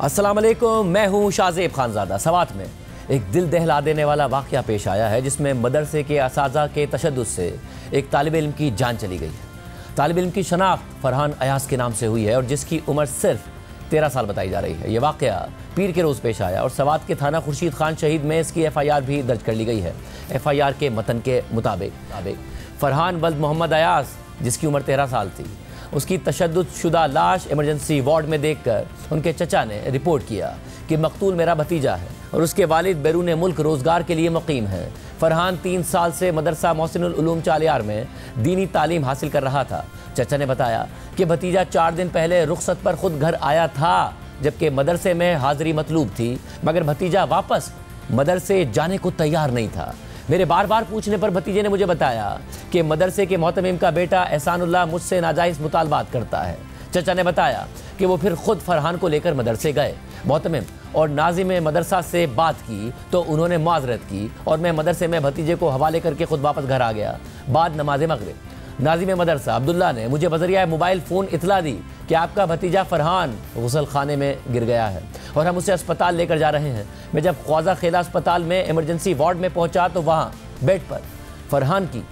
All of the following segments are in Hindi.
अस्सलाम वालेकुम, मैं हूं शाज़ेब खानज़ादा। सवात में एक दिल दहला देने वाला वाक़या पेश आया है जिसमें मदरसे के असातिज़ा के तशद्दुद से एक तालिब इल्म की जान चली गई है। तालिब इल्म की शनाख्त फरहान अयाज़ के नाम से हुई है और जिसकी उम्र सिर्फ 13 साल बताई जा रही है। ये वाक़या पीर के रोज़ पेश आया और सवात के थाना खुर्शीद खान शहीद में इसकी FIR भी दर्ज कर ली गई है। FIR के मतन के मुताबिक फरहान वल्द मोहम्मद अयाज़ जिसकी उम्र 13 साल थी, उसकी तशद्दुद शुदा लाश इमरजेंसी वार्ड में देखकर उनके चचा ने रिपोर्ट किया कि मकतूल मेरा भतीजा है और उसके वालिद बैरून मुल्क रोज़गार के लिए मुकीम है। फरहान 3 साल से मदरसा मोहसिनुल उलूम चालियार में दीनी तालीम हासिल कर रहा था। चचा ने बताया कि भतीजा 4 दिन पहले रुखसत पर खुद घर आया था, जबकि मदरसे में हाज़िरी मतलूब थी, मगर भतीजा वापस मदरसे जाने को तैयार नहीं था। मेरे बार बार पूछने पर भतीजे ने मुझे बताया कि मदरसे के मोहतमिम का बेटा एहसानुल्लाह मुझसे नाजायज़ मुतालबात करता है। चचा ने बताया कि वो फिर खुद फरहान को लेकर मदरसे गए। मोहतमिम और नाजिम मदरसा से बात की तो उन्होंने माजरत की और मैं मदरसे में भतीजे को हवाले करके खुद वापस घर आ गया। बाद नमाज मगरिब नाजिम मदरसा अब्दुल्ला ने मुझे बज़रिया मोबाइल फ़ोन इतला दी कि आपका भतीजा फरहान गुसल खाने में गिर गया है और हम उसे अस्पताल लेकर जा रहे हैं। मैं जब ख्वाजा खेला अस्पताल में इमरजेंसी वार्ड में पहुंचा तो वहां बेड पर फरहान की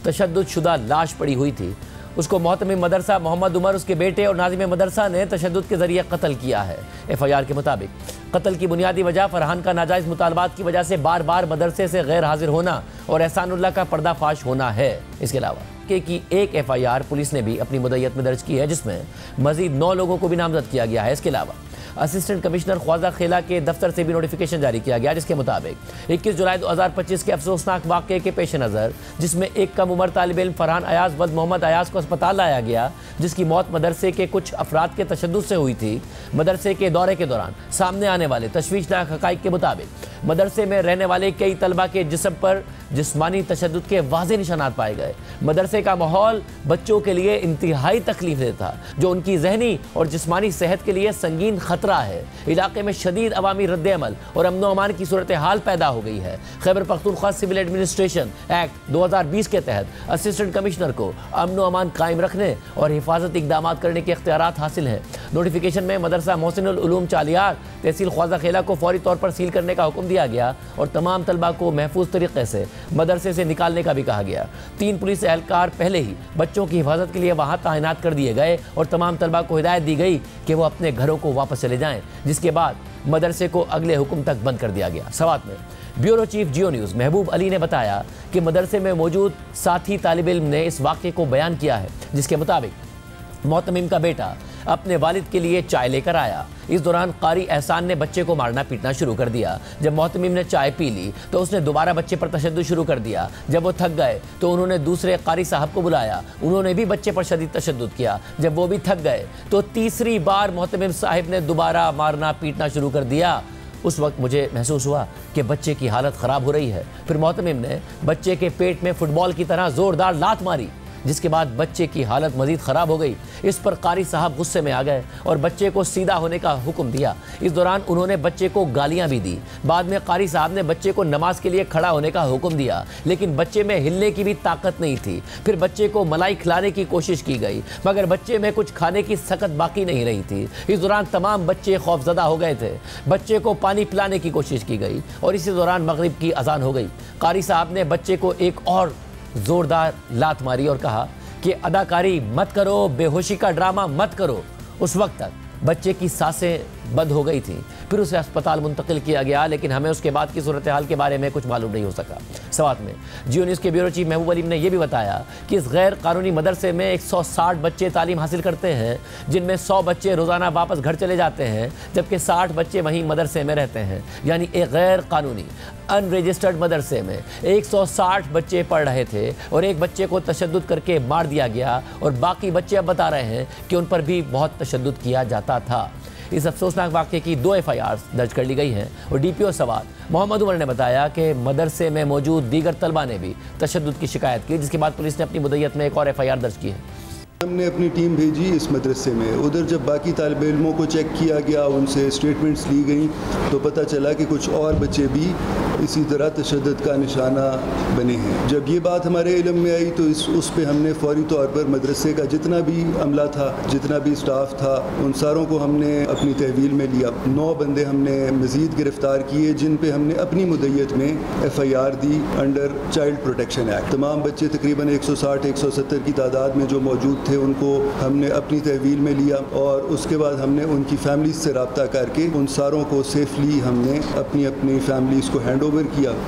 तशद्दुद शुदा लाश पड़ी हुई थी। उसको मोहतमिम मदरसा मोहम्मद उमर, उसके बेटे और नाजिम मदरसा ने तशद्दुद के ज़रिए कत्ल किया है। FIR के मुताबिक कत्ल की बुनियादी वजह फरहान का नाजायज़ मुतालबात की वजह से बार बार मदरसे से गैर हाजिर होना और एहसानुल्लाह का पर्दाफाश होना है। इसके अलावा की एक FIR पुलिस ने भी अपनी मुद्दत में दर्ज की है जिसमें मजीद 9 लोगों को भी नामजद किया गया है। इसके अलावा असिस्टेंट कमिश्नर ख्वाजा खेला के दफ्तर से भी नोटिफिकेशन जारी किया गया जिसके मुताबिक 21 जुलाई 2025 के अफसोसनाक वाक़े के पेश नज़र, जिसमें एक कम उम्र तालिब इल्म फरहान अयाज़ वल्द मोहम्मद अयाज़ को अस्पताल लाया गया, जिसकी मौत मदरसे के कुछ अफराद के तशद्दुद से हुई थी। मदरसे के दौरे के दौरान सामने आने वाले तशवीशनाक हक़ाइक़ के मुताबिक मदरसे में रहने वाले कई तलबा के जिस्म पर जिस्मानी तशद्दुद के वाज़ेह निशानात पाए गए। मदरसे का माहौल बच्चों के लिए इंतहाई तकलीफ देता था, जो उनकी जहनी और जिस्मानी सेहत के लिए संगीन खतरा है। इलाके में शदीद अवामी रद्द-ए-अमल और अमन व अमान की सूरत हाल पैदा हो गई है। Khyber Pakhtunkhwa civil administration act 2020 के तहत असिस्टेंट कमिश्नर को अमन व अमान कायम रखने और हिफाजत इक़दाम करने के इख्तियारात हासिल हैं। नोटिफिकेशन में मदरसा मोहसिनुल उलूम चालियार तहसील ख्वाजा खेला को फौरी तौर पर सील करने का हुक्म दिया गया और तमाम तलबा को महफूज तरीके से मदरसे से निकालने का भी कहा गया। 3 पुलिस एहलकार पहले ही बच्चों की हिफाजत के लिए वहां तैनात कर दिए गए और तमाम तलबा को हिदायत दी गई कि वो अपने घरों को वापस चले जाएं, जिसके बाद मदरसे को अगले हुक्म तक बंद कर दिया गया। सवात में ब्यूरो चीफ जियो न्यूज़ महबूब अली ने बताया कि मदरसे में मौजूद साथी तालिब इल्म ने इस वाक़े को बयान किया है, जिसके मुताबिक मोहतमिम का बेटा अपने वालिद के लिए चाय लेकर आया। इस दौरान कारी एहसान ने बच्चे को मारना पीटना शुरू कर दिया। जब मोहतमिम ने चाय पी ली तो उसने दोबारा बच्चे पर तशद्दुद शुरू कर दिया। जब वो थक गए तो उन्होंने दूसरे कारी साहब को बुलाया, उन्होंने भी बच्चे पर शदीद तशद्दुद किया। जब वो भी थक गए तो तीसरी बार मोहतमिम साहिब ने दोबारा मारना पीटना शुरू कर दिया। उस वक्त मुझे महसूस हुआ कि बच्चे की हालत ख़राब हो रही है। फिर मोहतमिम ने बच्चे के पेट में फुटबॉल की तरह ज़ोरदार लात मारी, जिसके बाद बच्चे की हालत मजीद ख़राब हो गई। इस पर कारी साहब गुस्से में आ गए और बच्चे को सीधा होने का हुक्म दिया। इस दौरान उन्होंने बच्चे को गालियां भी दी। बाद में कारी साहब ने बच्चे को नमाज के लिए खड़ा होने का हुक्म दिया, लेकिन बच्चे में हिलने की भी ताकत नहीं थी। फिर बच्चे को मलाई खिलाने की कोशिश की गई, मगर बच्चे में कुछ खाने की सकत बाकी नहीं रही थी। इस दौरान तमाम बच्चे खौफजदा हो गए थे। बच्चे को पानी पिलाने की कोशिश की गई और इसी दौरान मगरिब की अजान हो गई। कारी साहब ने बच्चे को एक और जोरदार लात मारी और कहा कि अदाकारी मत करो, बेहोशी का ड्रामा मत करो। उस वक्त तक बच्चे की सांसें बंद हो गई थी। फिर उसे अस्पताल मुंतकिल किया गया, लेकिन हमें उसके बाद की सूरत हाल के बारे में कुछ मालूम नहीं हो सका। सवात में जियो न्यूज़ के ब्यूरो चीफ महबूब अली ने यह भी बताया कि इस गैर कानूनी मदरसे में 160 बच्चे तालीम हासिल करते हैं, जिनमें 100 बच्चे रोज़ाना वापस घर चले जाते हैं, जबकि 60 बच्चे वहीं मदरसे में रहते हैं। यानी एक गैर कानूनी अनरजिस्टर्ड मदरसे में 160 बच्चे पढ़ रहे थे और एक बच्चे को तशद्दुद करके मार दिया गया और बाकी बच्चे अब बता रहे हैं कि उन पर भी बहुत तशद्दुद किया जाता था। इस अफसोसनाक वाक़े की 2 FIR दर्ज कर ली गई हैं और DPO सवात मोहम्मद उमर ने बताया कि मदरसे में मौजूद दीगर तलबा ने भी तशद्दुद की शिकायत की, जिसके बाद पुलिस ने अपनी मुद्दत में एक और FIR दर्ज की है। हमने अपनी टीम भेजी इस मदरसे में। उधर जब बाकी तालिब इल्मों को चेक किया गया, उनसे स्टेटमेंट्स ली गई, तो पता चला कि कुछ और बच्चे भी इसी तरह तशद्दुद का निशाना बने हैं। जब ये बात हमारे इल्म में आई तो उस पर हमने फौरी तौर पर मदरसे का जितना भी अमला था, जितना भी स्टाफ था, उन सारों को हमने अपनी तहवील में लिया। 9 बंदे हमने मज़ीद गिरफ़्तार किए, जिन पे हमने अपनी मुद्दत में FIR the under child protection act. तमाम बच्चे तकरीबन 160-170 की तादाद में जो मौजूद थे, उनको हमने अपनी तहवील में लिया और उसके बाद हमने उनकी फैमिलीज से रब्ता करके उन सारों को सेफली हमने अपनी अपनी फैमिलीज को हैंड ओवर किया।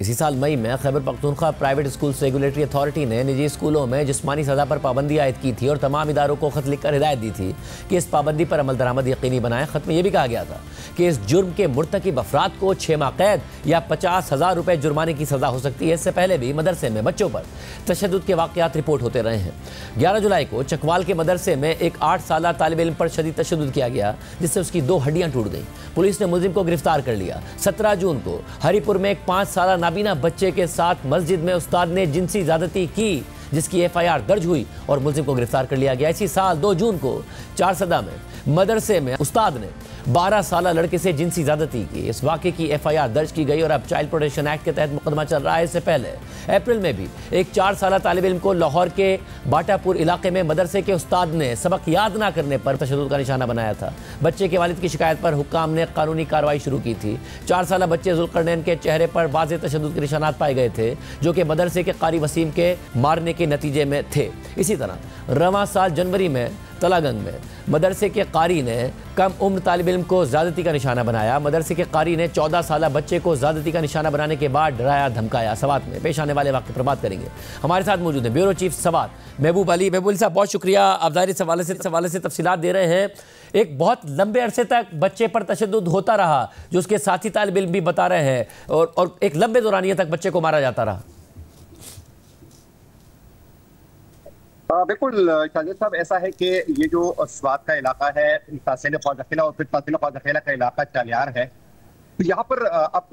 इसी साल मई में Khyber Pakhtunkhwa private schools regulatory authority ने निजी स्कूलों में जिस्मानी सज़ा पर पाबंदी आयद की थी और तमाम इदारों को खत लिखकर हिदायत दी थी कि इस पाबंदी पर अमल दरामद यकीनी बनाएं। खत में यह भी कहा गया था कि इस जुर्म के मुर्तकिब अफराद को 6 माह कैद या 50,000 रुपये जुर्माने की सज़ा हो सकती है। इससे पहले भी मदरसे में बच्चों पर तशद्दुद के वाक़यात रिपोर्ट होते रहे हैं। 11 जुलाई को चकवाल के मदरसे में एक 8 साला तालिब इल्म पर शदीद तशद्दुद किया गया, जिससे उसकी 2 हड्डियाँ टूट गईं। पुलिस ने मुलजिम को गिरफ्तार कर लिया। 17 जून को हरीपुर में एक 5 साला नाबीना बच्चे के साथ मस्जिद में उस्ताद ने जिनसी ज़्यादती की, जिसकी FIR दर्ज हुई और मुलजिम को गिरफ्तार कर लिया गया। इसी साल 2 जून को चारसदा में मदरसे में उस्ताद ने 12 साला लड़के से जिनसी ज़्यादती की। इस वाक़े की FIR दर्ज की गई और अब चाइल्ड प्रोटेक्शन एक्ट के तहत मुकदमा चल रहा है। इससे पहले अप्रैल में भी एक 4 साला तालिब इल्म को लाहौर के बाटापुर इलाके में मदरसे के उस्ताद ने सबक याद ना करने पर तशद्दुद का निशाना बनाया था। बच्चे के वालिद की शिकायत पर हुक्काम ने कानूनी कार्रवाई शुरू की थी। 4 साला बच्चे जुल्करनैन के चेहरे पर वाज़ेह तशद्दुद के निशानात पाए गए थे, जो कि मदरसे के कारी वसीम के मारने के नतीजे में थे। इसी तरह रवां साल जनवरी में तलागंग में मदरसे के कारी ने कम उम्र तालिब इल्म को ज़्यादती का निशाना बनाया। मदरसे के कारी ने 14 साला बच्चे को ज़्यादती का निशाना बनाने के बाद डराया धमकाया। सवात में पेश आने वाले वाक़े पर बात करेंगे। हमारे साथ मौजूद है ब्यूरो चीफ सवात महबूब अली। महबूब अली साहब, बहुत शुक्रिया, आप ज़ाहिर इस हवाले से तफसीलात दे रहे हैं। एक बहुत लंबे अरसे तक बच्चे पर तशद्दुद होता रहा, जो उसके साथी तालिब इल्म भी बता रहे हैं, और एक लंबे दौरानिये तक बच्चे को मारा जाता रहा। बिल्कुल शाजिद साहब, ऐसा है कि ये जो स्वात का इलाका है, तहसील ख्वाजा और फिर तहसील ख्वाजा का इलाका चालियार है, तो यहाँ पर अब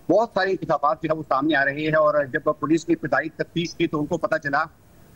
बहुत सारे इंकशाफात जो है वो सामने आ रहे हैं। और जब पुलिस ने इब्तदाई तफ्तीश की तो उनको पता चला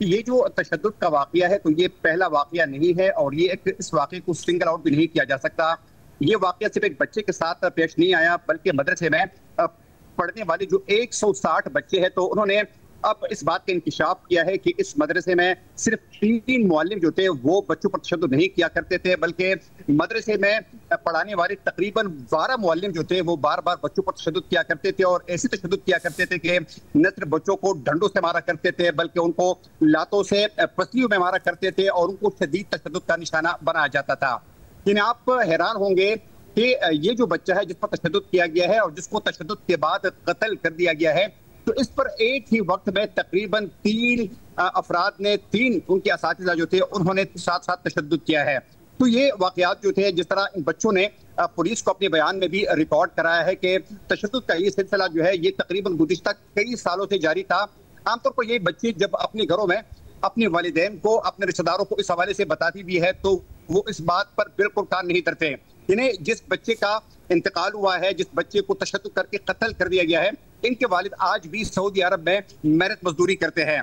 कि ये जो तशद्दुद का वाक़या है, तो ये पहला वाक़या नहीं है और ये इस वाक़े को सिंगल आउट भी नहीं किया जा सकता। ये वाक़या सिर्फ एक बच्चे के साथ पेश नहीं आया, बल्कि मदरसे में पढ़ने वाले जो 160 बच्चे हैं, तो उन्होंने अब इस बात का इंकशाफ किया है कि इस मदरसे में सिर्फ 3 मुअल्लिम जो थे वो बच्चों पर तशद्दुद नहीं किया करते थे, बल्कि मदरसे में पढ़ाने वाले तकरीबन 12 मुअल्लिम जो थे वो बार बार बच्चों पर तशद्दुद किया करते थे। और ऐसी तशद्दुद किया करते थे कि न सिर्फ बच्चों को डंडों से मारा करते थे, बल्कि उनको लातों से पसलियों में मारा करते थे और उनको शदीद तशद्दुद का निशाना बनाया जाता था। लेकिन आप हैरान होंगे कि ये जो बच्चा है जिस पर तशद्दुद किया गया है और जिसको तशद्दुद के बाद कत्ल कर दिया गया है, तो इस पर एक ही वक्त में तकरीबन 3 अफराद ने, 3 उनके असातिज़ा जो थे उन्होंने साथ साथ तशद्दुद किया है। तो ये वाक़यात जो थे, जिस तरह इन बच्चों ने पुलिस को अपने बयान में भी रिकॉर्ड कराया है कि तशद्दुद का ये सिलसिला जो है ये तकरीबन गुज़िश्ता कई सालों से जारी था। आमतौर पर ये बच्चे जब अपने घरों में अपने वालिदैन को, अपने रिश्तेदारों को इस हवाले से बताती भी है, तो वो इस बात पर बिल्कुल कान नहीं धरते। इन्हें जिस बच्चे का इंतकाल हुआ है, जिस बच्चे को तशद्दुद करके कत्ल कर दिया गया है, इनके वालिद आज भी सऊदी अरब में मेहनत मजदूरी करते हैं।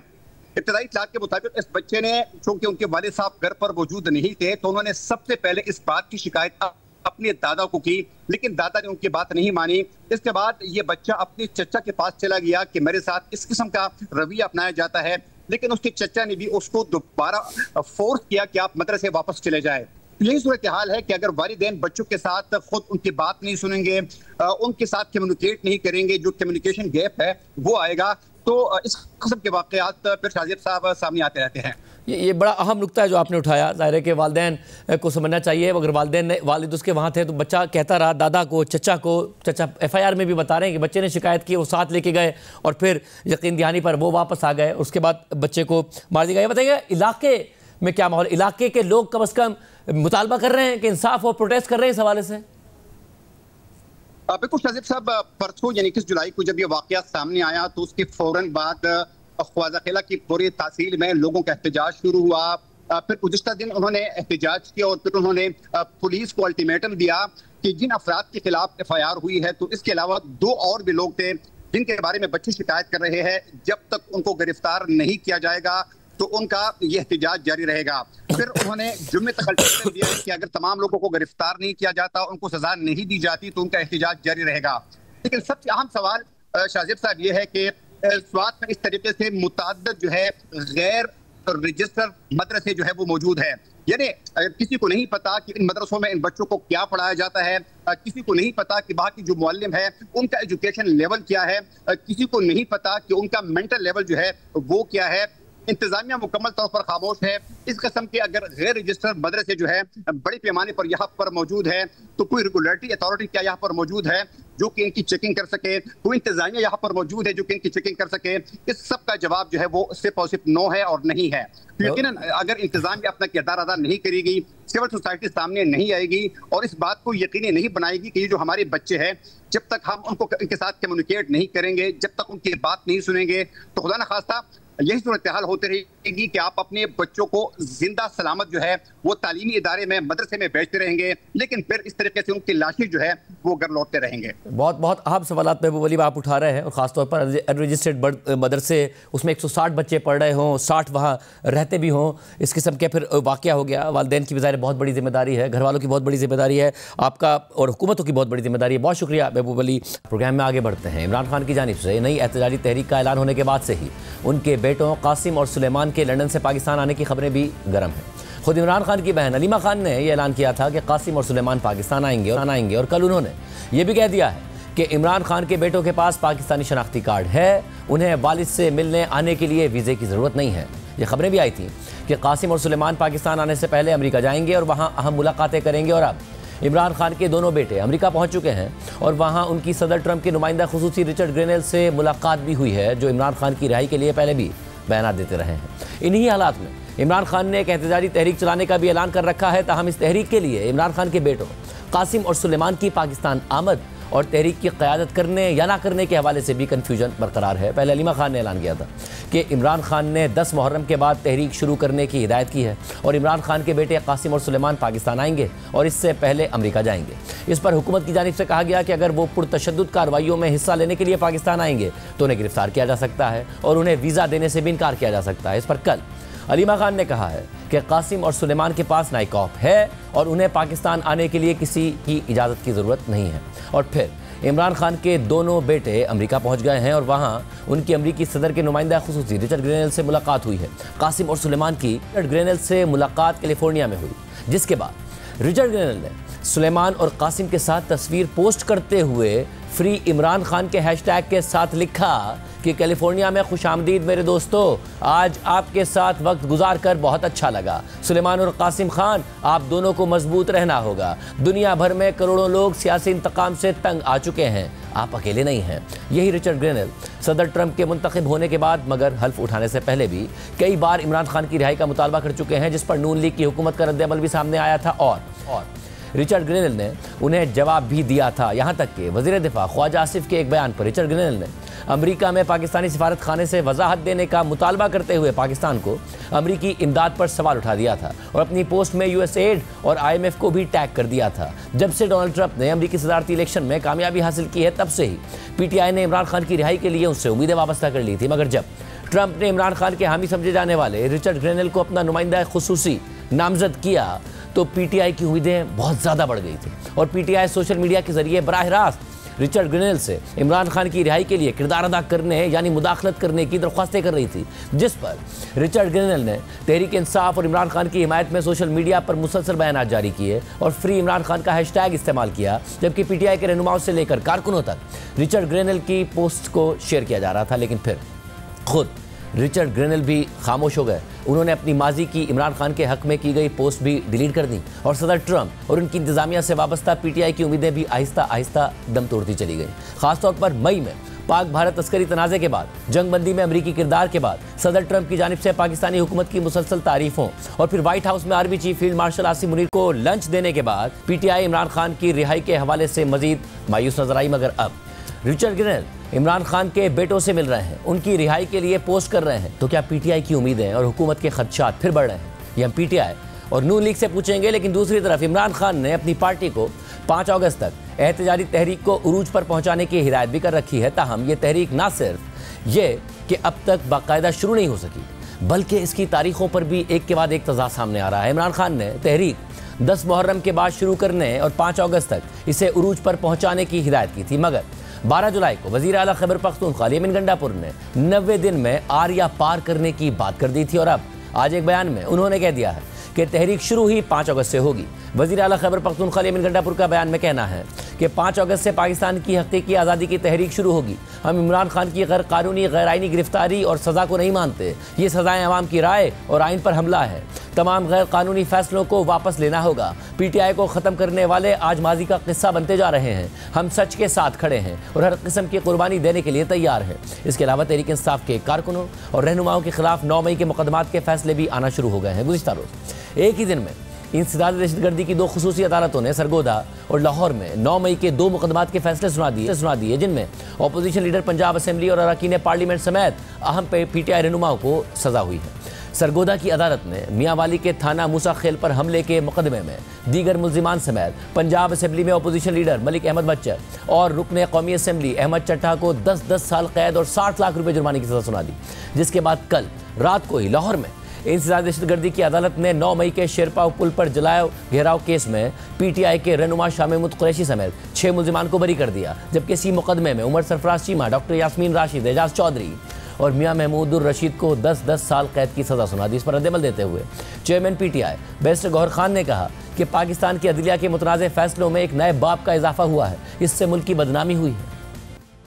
इब्तदाई इत्तलात के मुताबिक इस बच्चे ने, चूंकि उनके वालिद साहब घर पर मौजूद नहीं थे, तो उन्होंने सबसे पहले इस बात की शिकायत अपने दादा को की, लेकिन दादा ने उनकी बात नहीं मानी। इसके बाद ये बच्चा अपने चचा के पास चला गया कि मेरे साथ इस किस्म का रवैया अपनाया जाता है, लेकिन उसके चचा ने भी उसको दोबारा फोर्स किया कि आप मदरसे वापस चले जाए। यही सूरत हाल है कि अगर वालिदैन बच्चों के साथ खुद उनकी बात नहीं सुनेंगे, उनके साथ कम्युनिकेट नहीं करेंगे, जो कम्युनिकेशन गैप है वो आएगा, तो इस किस्म के वाक़यात फिर शाजिद साहब सामने आते रहते हैं। ये बड़ा अहम नुक्ता है जो आपने उठाया। ज़ाहिर है कि वालिदैन को समझना चाहिए। अगर वालिद उसके वहाँ थे तो बच्चा कहता रहा दादा को, चचा FIR में भी बता रहे हैं कि बच्चे ने शिकायत की, वो साथ लेके गए और फिर यकीन दहानी पर वो वापस आ गए, उसके बाद बच्चे को मार दिया गया। बताइए इलाके में क्या माहौल, इलाके के लोग कम अज़ कम मुतालबा कर रहे हैं कि इंसाफ हो, प्रोटेस्ट कर रहे हैं इस हवाले से? बिल्कुल शाजिद साहब, परसों यानी 21 जुलाई को जब ये वाक़या सामने आया तो उसके फौरन बाद ख्वाजा किला की पूरी तहसील में लोगों का एहतजाज शुरू हुआ। फिर गुज़िश्ता दिन उन्होंने एहतजाज किया और फिर उन्होंने पुलिस को अल्टीमेटम दिया कि जिन अफराद के खिलाफ FIR हुई है, तो इसके अलावा 2 और भी लोग थे जिनके बारे में बच्चे शिकायत कर रहे हैं, जब तक उनको गिरफ्तार नहीं किया जाएगा तो उनका ये एहतजाज जारी रहेगा। फिर उन्होंने जुम्मे तक अल्टीमेटम दिया है कि अगर तमाम लोगों को गिरफ्तार नहीं किया जाता, उनको सजा नहीं दी जाती, तो उनका एहतजाज जारी रहेगा। लेकिन सबसे अहम सवाल शाहजेब साहब ये है कि स्वात में इस तरीके से मुतअद्दिद जो है गैर रजिस्टर्ड मदरसे जो है वो मौजूद है। यानी किसी को नहीं पता कि इन मदरसों में इन बच्चों को क्या पढ़ाया जाता है, किसी को नहीं पता कि वहाँ की जो मुअल्लिम है उनका एजुकेशन लेवल क्या है, किसी को नहीं पता कि उनका मेंटल लेवल जो है वो क्या है। इंतजामिया मुकम्मल तौर पर खामोश है। इस किस्म के अगर गैर रजिस्टर्ड मदरसे जो है बड़े पैमाने पर यहाँ पर मौजूद है, तो कोई रेगुलेटरी अथॉरिटी क्या यहाँ पर मौजूद है जो कि इनकी चेकिंग कर सके? कोई इंतजामिया यहाँ पर मौजूद है जो कि इनकी चेकिंग कर सके? इस सब का जवाब जो है वो सिर्फ और सिर्फ नो है और नहीं है। तो यकीनन अगर इंतजामिया अपना किरदार अदा नहीं करेगी, सिविल सोसाइटी सामने नहीं आएगी और इस बात को यकीनी नहीं बनाएगी कि ये जो हमारे बच्चे हैं, जब तक हम उनको इनके साथ कम्युनिकेट नहीं करेंगे, जब तक उनकी बात नहीं सुनेंगे, तो खुदा न खास्ता यही सूरत हाल होती रहेगी कि आप अपने बच्चों को जिंदा सलामत जो है वो तालीमी इदारे में, मदरसे में भेजते रहेंगे, लेकिन फिर इस तरीके से उनकी लाशें जो है वो घर लौटते रहेंगे। बहुत बहुत अहम सवाल महबूब अली आप उठा रहे हैं, और ख़ासतौर पर अनरजिस्टर्ड मदरसे, उसमें 160 बच्चे पढ़ रहे हों, 60 वहाँ रहते भी हों, इस किस्म के फिर वाक़या हो गया। वालिदैन की ज़ाहिर बहुत बड़ी जिम्मेदारी है, घर वालों की बहुत बड़ी जिम्मेदारी है, आपका और हुकूमतों की बहुत बड़ी जिम्मेदारी है। बहुत शुक्रिया महबूब अली। प्रोग्राम में आगे बढ़ते हैं। इमरान खान की जानिब से नई एहतजाजी तहरीक का ऐलान होने के बाद से ही उनके बेटों कासिम और सुलेमान के लंदन से पाकिस्तान आने की खबरें भी गर्म हैं। खुद इमरान खान की बहन अलीमा खान ने यह ऐलान किया था कि कासिम और सुलेमान पाकिस्तान आएंगे और कल उन्होंने ये भी कह दिया है कि इमरान खान के बेटों के पास पाकिस्तानी शनाख्ती कार्ड है, उन्हें वालिद से मिलने आने के लिए वीज़े की ज़रूरत नहीं है। ये खबरें भी आई थी कि कासिम और सुलेमान पाकिस्तान आने से पहले अमेरिका जाएंगे और वहाँ अहम मुलाकातें करेंगे, और अब इमरान खान के दोनों बेटे अमेरिका पहुंच चुके हैं और वहां उनकी सदर ट्रंप के नुमाइंदा खुसूसी रिचर्ड ग्रेनेल से मुलाकात भी हुई है, जो इमरान खान की रिहाई के लिए पहले भी बयान देते रहे हैं। इन्हीं हालात में इमरान खान ने एक एहतजाजी तहरीक चलाने का भी ऐलान कर रखा है। ताहम इस तहरीक के लिए इमरान खान के बेटों कासिम और सुलेमान की पाकिस्तान आमद और तहरीक की क़यादत करने या ना करने के हवाले से भी कन्फ्यूजन बरकरार है। पहले अलीमा खान ने ऐलान किया था कि इमरान खान ने 10 मुहर्रम के बाद तहरीक शुरू करने की हिदायत की है और इमरान खान के बेटे कासिम और सुलेमान पाकिस्तान आएंगे और इससे पहले अमेरिका जाएंगे। इस पर हुकूमत की जानिब से कहा गया कि अगर वो पुरतशद्दुद कार्रवाइयों में हिस्सा लेने के लिए पाकिस्तान आएंगे तो उन्हें गिरफ्तार किया जा सकता है और उन्हें वीज़ा देने से भी इनकार किया जा सकता है। इस पर कल अलीमा खान ने कहा है कि कासिम और सुलेमान के पास नाइकॉप है और उन्हें पाकिस्तान आने के लिए किसी की इजाज़त की ज़रूरत नहीं है। और फिर इमरान खान के दोनों बेटे अमेरिका पहुंच गए हैं और वहां उनकी अमेरिकी सदर के नुमाइंदा खुसूसी रिचर्ड ग्रेनेल से मुलाकात हुई है। कासिम और सुलेमान की रिचर्ड ग्रेनेल से मुलाकात कैलिफोर्निया में हुई, जिसके बाद रिचर्ड ग्रेनेल ने सुलेमान और कासिम के साथ तस्वीर पोस्ट करते हुए फ्री इमरान खान के हैशटैग के साथ लिखा कि कैलिफोर्निया में खुशामदीद मेरे दोस्तों, आज आपके साथ वक्त गुजार कर बहुत अच्छा लगा। सुलेमान और कासिम खान, आप दोनों को मजबूत रहना होगा। दुनिया भर में करोड़ों लोग सियासी इंतकाम से तंग आ चुके हैं, आप अकेले नहीं हैं। यही रिचर्ड ग्रेनेल सदर ट्रंप के मुंतखब होने के बाद मगर हल्फ उठाने से पहले भी कई बार इमरान खान की रिहाई का मुतालबा कर चुके हैं, जिस पर नून लीग की हुकूमत का रद्द अमल भी सामने आया था और रिचर्ड ग्रेनेल ने उन्हें जवाब भी दिया था। यहाँ तक कि वज़ीर दिफा ख्वाजा आसिफ के एक बयान पर रिचर्ड ग्रेनेल ने अमेरिका में पाकिस्तानी सिफारत खाने से वजाहत देने का मुतालबा करते हुए पाकिस्तान को अमेरिकी इमदाद पर सवाल उठा दिया था और अपनी पोस्ट में यूएसएड और IMF को भी टैग कर दिया था। जब से डोनाल्ड ट्रंप ने अमेरिकी सदारती इलेक्शन में कामयाबी हासिल की है, तब से ही PTI ने इमरान खान की रिहाई के लिए उससे उम्मीदें वाबस्ता कर ली थी। मगर जब ट्रंप ने इमरान खान के हामी समझे जाने वाले रिचर्ड ग्रेनेल को अपना नुमाइंदा खुसूसी नामजद किया तो PTI की उम्मीदें बहुत ज़्यादा बढ़ गई थी और PTI सोशल मीडिया के जरिए बराह रास्त रिचर्ड ग्रेनेल से इमरान खान की रिहाई के लिए किरदार अदा करने यानी मुदाखलत करने की दरख्वास्तें कर रही थी, जिस पर रिचर्ड ग्रेनेल ने तहरीक इंसाफ और इमरान खान की हिमायत में सोशल मीडिया पर मुसलसल बयानात जारी किए और फ्री इमरान खान का हैशटैग इस्तेमाल किया, जबकि PTI के रहनुमाओं से लेकर कारकुनों तक रिचर्ड ग्रेनेल की पोस्ट को शेयर किया जा रहा था। लेकिन फिर खुद रिचर्ड ग्रेनेल भी खामोश हो गए। उन्होंने अपनी माजी की इमरान खान के हक में की गई पोस्ट भी डिलीट कर दी और सदर ट्रंप और उनकी इंतजामिया से वाबस्ता PTI की उम्मीदें भी आहिस्ता आहिस्ता दम तोड़ती चली गई। खासतौर पर मई में पाक भारत तस्करी तनाज़े के बाद, जंगबंदी में अमरीकी किरदार के बाद सदर ट्रंप की जानिब से पाकिस्तानी हुकूमत की मुसलसल तारीफों और फिर व्हाइट हाउस में army chief field marshal Asim Munir को लंच देने के बाद PTI इमरान खान की रिहाई के हवाले से मजीद मायूस नजर आई। मगर अब रिचर्ड ग्रेनेल इमरान खान के बेटों से मिल रहे हैं, उनकी रिहाई के लिए पोस्ट कर रहे हैं, तो क्या PTI की उम्मीदें और हुकूमत के खदशात फिर बढ़ रहे हैं? ये हम PTI और नून लीग से पूछेंगे। लेकिन दूसरी तरफ इमरान खान ने अपनी पार्टी को 5 अगस्त तक एहतजाजी तहरीक को उरूज पर पहुंचाने की हिदायत भी कर रखी है। ताहम ये तहरीक ना सिर्फ ये कि अब तक बाकायदा शुरू नहीं हो सकी, बल्कि इसकी तारीखों पर भी एक के बाद एक तज़ाद सामने आ रहा है। इमरान खान ने तहरीक 10 मुहर्रम के बाद शुरू करने और 5 अगस्त तक इसे उरूज पर पहुंचाने की हिदायत की थी, मगर 12 जुलाई को वज़ीर आला खैबर पख्तूनख्वा यमीन गंडापुर ने 90 दिन में आरिया पार करने की बात कर दी थी और अब आज एक बयान में उन्होंने कह दिया है कि तहरीक शुरू ही 5 अगस्त से होगी। वज़ीर आला खैबर पख्तूनख्वा यमीन गंडापुर का बयान में कहना है कि 5 अगस्त से पाकिस्तान की हकीकी आज़ादी की तहरीक शुरू होगी। हम इमरान खान की गैर कानूनी गैर आइनी गिरफ्तारी और सज़ा को नहीं मानते। ये सज़ाएँ अवाम की राय और आइन पर हमला है। तमाम गैर कानूनी फैसलों को वापस लेना होगा। PTI को ख़त्म करने वाले आज माजी का किस्सा बनते जा रहे हैं। हम सच के साथ खड़े हैं और हर किस्म की कुर्बानी देने के लिए तैयार हैं। इसके अलावा तहरीक इंसाफ के कारकुनों और रहनुमाओं के खिलाफ 9 मई के मुकदमात के फैसले भी आना शुरू हो गए हैं। गुज़िश्ता रोज़ एक ही दिन में इंसदाद दहशतगर्दी की 2 खुसूसी अदालतों ने सरगोदा और लाहौर में 9 मई के 2 मुकदमात के फैसले सुना दिए जिनमें अपोजिशन लीडर पंजाब असेंबली और अरकान पार्लियामेंट समेत अहम PTI रहनुमाओं को सज़ा हुई है। सरगोदा की अदालत ने मियांवाली के थाना मूसा खेल पर हमले के मुकदमे में दीगर मुल्जिमान समेत पंजाब असेंबली में अपोजिशन लीडर मलिक अहमद बच्चर और रुकने कौमी असेंबली अहमद चट्टा को 10-10 साल कैद और 60 लाख रुपए जुर्माने की सज़ा सुना दी, जिसके बाद कल रात को ही लाहौर में इंसदाद दहशतगर्दी की अदालत ने 9 मई के शेरपाव पुल पर जलाओ घेराव केस में PTI के रहनुमा शाह महमूद कुरैशी समेत 6 मुल्जिमान को बरी कर दिया, जबकि इसी मुकदमे में उमर सरफराज चीमा, डॉक्टर यास्मीन राशिद, एजाज चौधरी और मियां महमूदुर रशीद को 10-10 साल कैद की सज़ा सुना दी। इस पर रद्दअमल देते हुए chairman PTI barrister Gauhar Khan ने कहा कि पाकिस्तान की अदलिया के मुतनाज़ फैसलों में एक नए बाब का इजाफा हुआ है। इससे मुल्क की बदनामी हुई है।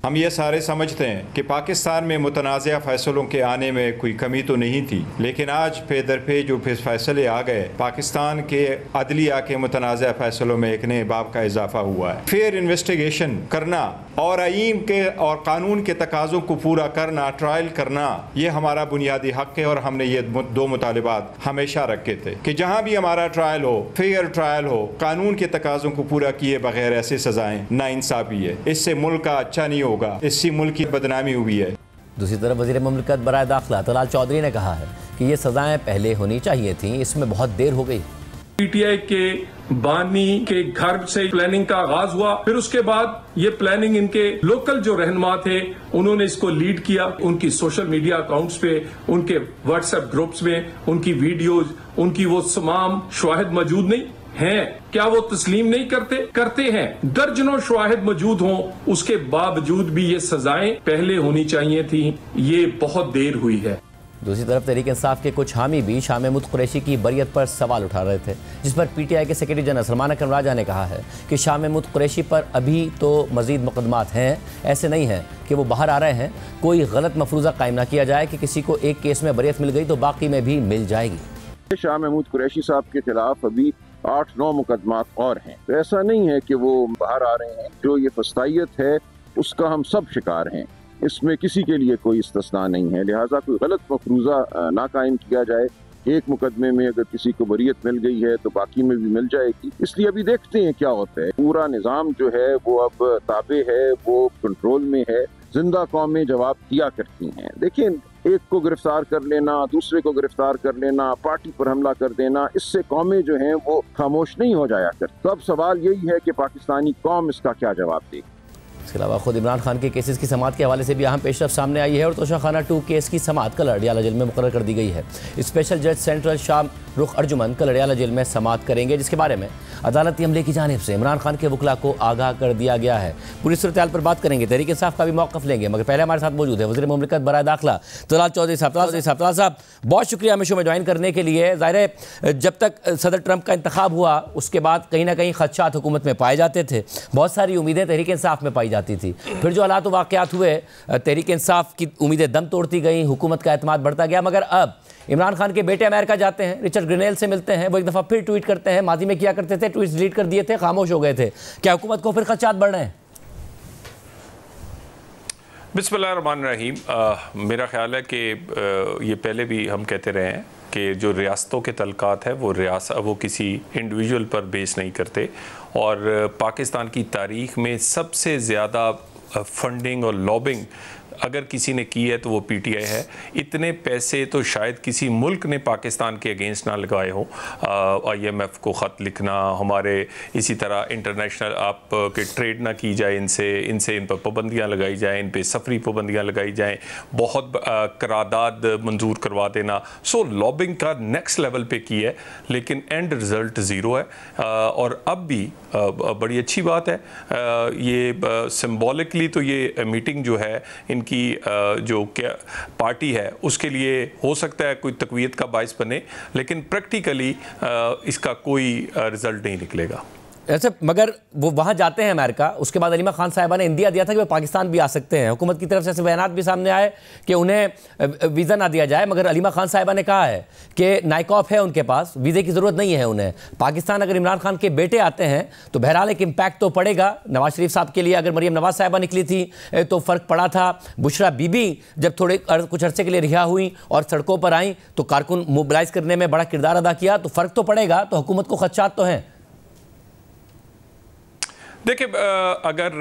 हम ये सारे समझते हैं कि पाकिस्तान में मुतनाज़ा फ़ैसलों के आने में कोई कमी तो नहीं थी, लेकिन आज पे दर पे जो फैसले आ गए, पाकिस्तान के अदलिया के मुतनाज़ा फ़ैसलों में एक नए बाब का इजाफा हुआ है। फेयर इन्वेस्टिगेशन करना और आईन के और कानून के तकाज़ों को पूरा करना, ट्रायल करना, ये हमारा बुनियादी हक़ है और हमने ये 2 मुतालिबात हमेशा रखे थे कि जहाँ भी हमारा ट्रायल हो, फेयर ट्रायल हो, कानून के तकाज़ों को पूरा किए बगैर ऐसी सज़ाएँ नाइंसाफ़ी है। इससे मुल्क का अच्छा नहीं होगा, इससे मुल्क की बदनामी हुई है। दूसरी तरफ वज़ीर मुमलिकत बराए दाखिला तलाल चौधरी ने कहा है कि ये सज़ाएँ पहले होनी चाहिए थीं, इसमें बहुत देर हो गई। PTI के बानी के घर से प्लानिंग का आगाज हुआ, फिर उसके बाद ये प्लानिंग इनके लोकल जो रहनुमा थे उन्होंने इसको लीड किया। उनकी सोशल मीडिया अकाउंट्स पे, उनके व्हाट्सएप ग्रुप्स में उनकी वीडियोज, उनकी वो तमाम शवाहिद मौजूद नहीं हैं। क्या वो तस्लीम नहीं करते हैं? दर्जनों शवाहिद मौजूद हों, उसके बावजूद भी ये सजाएं पहले होनी चाहिए थी। ये बहुत देर हुई है। दूसरी तरफ तहरीक इंसाफ के कुछ हामी भी शाह महमूद कुरैशी की बरियत पर सवाल उठा रहे थे, जिस पर PTI के सेक्रेटरी जनरल सलमान अकरम राजा ने कहा है कि शाह महमूद कुरैशी पर अभी तो मजीद मुकदमात हैं। ऐसे नहीं है कि वो बाहर आ रहे हैं। कोई गलत मफरूज़ा कायम ना किया जाए कि किसी को एक केस में बरियत मिल गई तो बाकी में भी मिल जाएगी। शाह महमूद कुरैशी साहब के खिलाफ अभी 8-9 मुकदमात और हैं, तो ऐसा नहीं है कि वो बाहर आ रहे हैं। जो ये फस्तायत है उसका हम सब शिकार हैं, इसमें किसी के लिए कोई इस्तिस्ना नहीं है। लिहाजा कोई गलत मफरूज़ा ना कायम किया जाए। एक मुकदमे में अगर किसी को बरियत मिल गई है तो बाकी में भी मिल जाएगी। इसलिए अभी देखते हैं क्या होता है। पूरा निज़ाम जो है वो अब ताबे है, वो कंट्रोल में है। जिंदा कौमें जवाब दिया करती हैं। देखिए, एक को गिरफ्तार कर लेना, दूसरे को गिरफ्तार कर लेना, पार्टी पर हमला कर देना, इससे कौमें जो हैं वो खामोश नहीं हो जाया करती। तो अब सवाल यही है कि पाकिस्तानी कौम इसका क्या जवाब देगी। इसके अलावा खुद इमरान खान के केसेस की समाअत के हवाले से भी अहम पेशरफ सामने आई है और तोशाखाना 2 केस की समाअत कल अडयाला जेल में मुकर्रर कर दी गई है। स्पेशल जज सेंट्रल शाम रुख अर्जुमन कल अडयाला जेल में समाअत करेंगे, जिसके बारे में अदालती अमले की जानिब से इमरान खान के वकला को आगाह कर दिया गया है। पूरी सूरत पर बात करेंगे, तहरीक इंसाफ का भी मौक़िफ़ लेंगे, मगर पहले हमारे साथ मौजूद है वज़ीर मुमलिकत बराए दाखिला तलाल चौधरी साहब। तलाल साहब, बहुत शुक्रिया हमें शो में ज्वाइन करने के लिए। ज़ाहिर है जब तक सदर ट्रंप का इंतखाब हुआ उसके बाद कहीं ना कहीं खदशात हुकूमत में पाए जाते थे, बहुत सारी उम्मीदें तहरीक इंसाफ में पाई जाती थी। फिर जो हालात वाक़यात हुए, तहरीक इंसाफ की उम्मीदें दम तोड़ती गई, हुकूमत का एतमाद बढ़ता गया। मगर अब इमरान खान के बेटे अमेरिका जाते हैं, रिचर्ड ग्रेनेल से मिलते हैं, वो एक दफ़ा फिर ट्वीट करते हैं। माजी में किया करते थे, ट्वीट डिलीट कर दिए थे, खामोश हो गए थे। क्या हुकूमत को फिर खदशात बढ़ रहे हैं? बिस्मिल्लाहिर्रहमानिर्रहीम। मेरा ख्याल है कि ये पहले भी हम कहते रहे हैं कि जो रियासतों के तल्कात है वो किसी इंडिविजुअल पर बेस नहीं करते। और पाकिस्तान की तारीख़ में सबसे ज़्यादा फंडिंग और लॉबिंग अगर किसी ने की है तो वो पीटीआई है। इतने पैसे तो शायद किसी मुल्क ने पाकिस्तान के अगेंस्ट ना लगाए हो। IMF को ख़त लिखना, हमारे इसी तरह इंटरनेशनल आप के ट्रेड ना की जाए इनसे इन पर पाबंदियाँ लगाई जाएँ, इन पर सफरी पाबंदियाँ लगाई जाएँ, बहुत करारदाद मंजूर करवा देना। सो लॉबिंग का नेक्स्ट लेवल पे की है, लेकिन एंड रिज़ल्ट ज़ीरो है। और अब भी बड़ी अच्छी बात है, ये सिंबॉलिकली तो ये मीटिंग जो है इनकी जो पार्टी है उसके लिए हो सकता है कोई तकवीत का बाइस बने, लेकिन प्रैक्टिकली इसका कोई रिजल्ट नहीं निकलेगा। ऐसे मगर वो वहाँ जाते हैं अमेरिका, उसके बाद अलीमा खान साहिबा ने इंदिया दिया था कि वो पाकिस्तान भी आ सकते हैं। हुकूमत की तरफ से ऐसे बयानात भी सामने आए कि उन्हें वीज़ा ना दिया जाए, मगर अलीमा खान साहिबा ने कहा है कि नाइकॉफ है उनके पास, वीज़े की ज़रूरत नहीं है उन्हें। पाकिस्तान अगर इमरान खान के बेटे आते हैं तो बहरहाल एक इम्पैक्ट तो पड़ेगा। नवाज शरीफ साहब के लिए अगर मरीम नवाज साहिबा निकली थी तो फ़र्क पड़ा था। बुशरा बीबी जब थोड़े कुछ अरसे के लिए रिहा हुई और सड़कों पर आई तो कारकुन मोबिलाइज करने में बड़ा किरदार अदा किया, तो फ़र्क तो पड़ेगा। तो हुकूमत को खदशात तो हैं। देखिए, अगर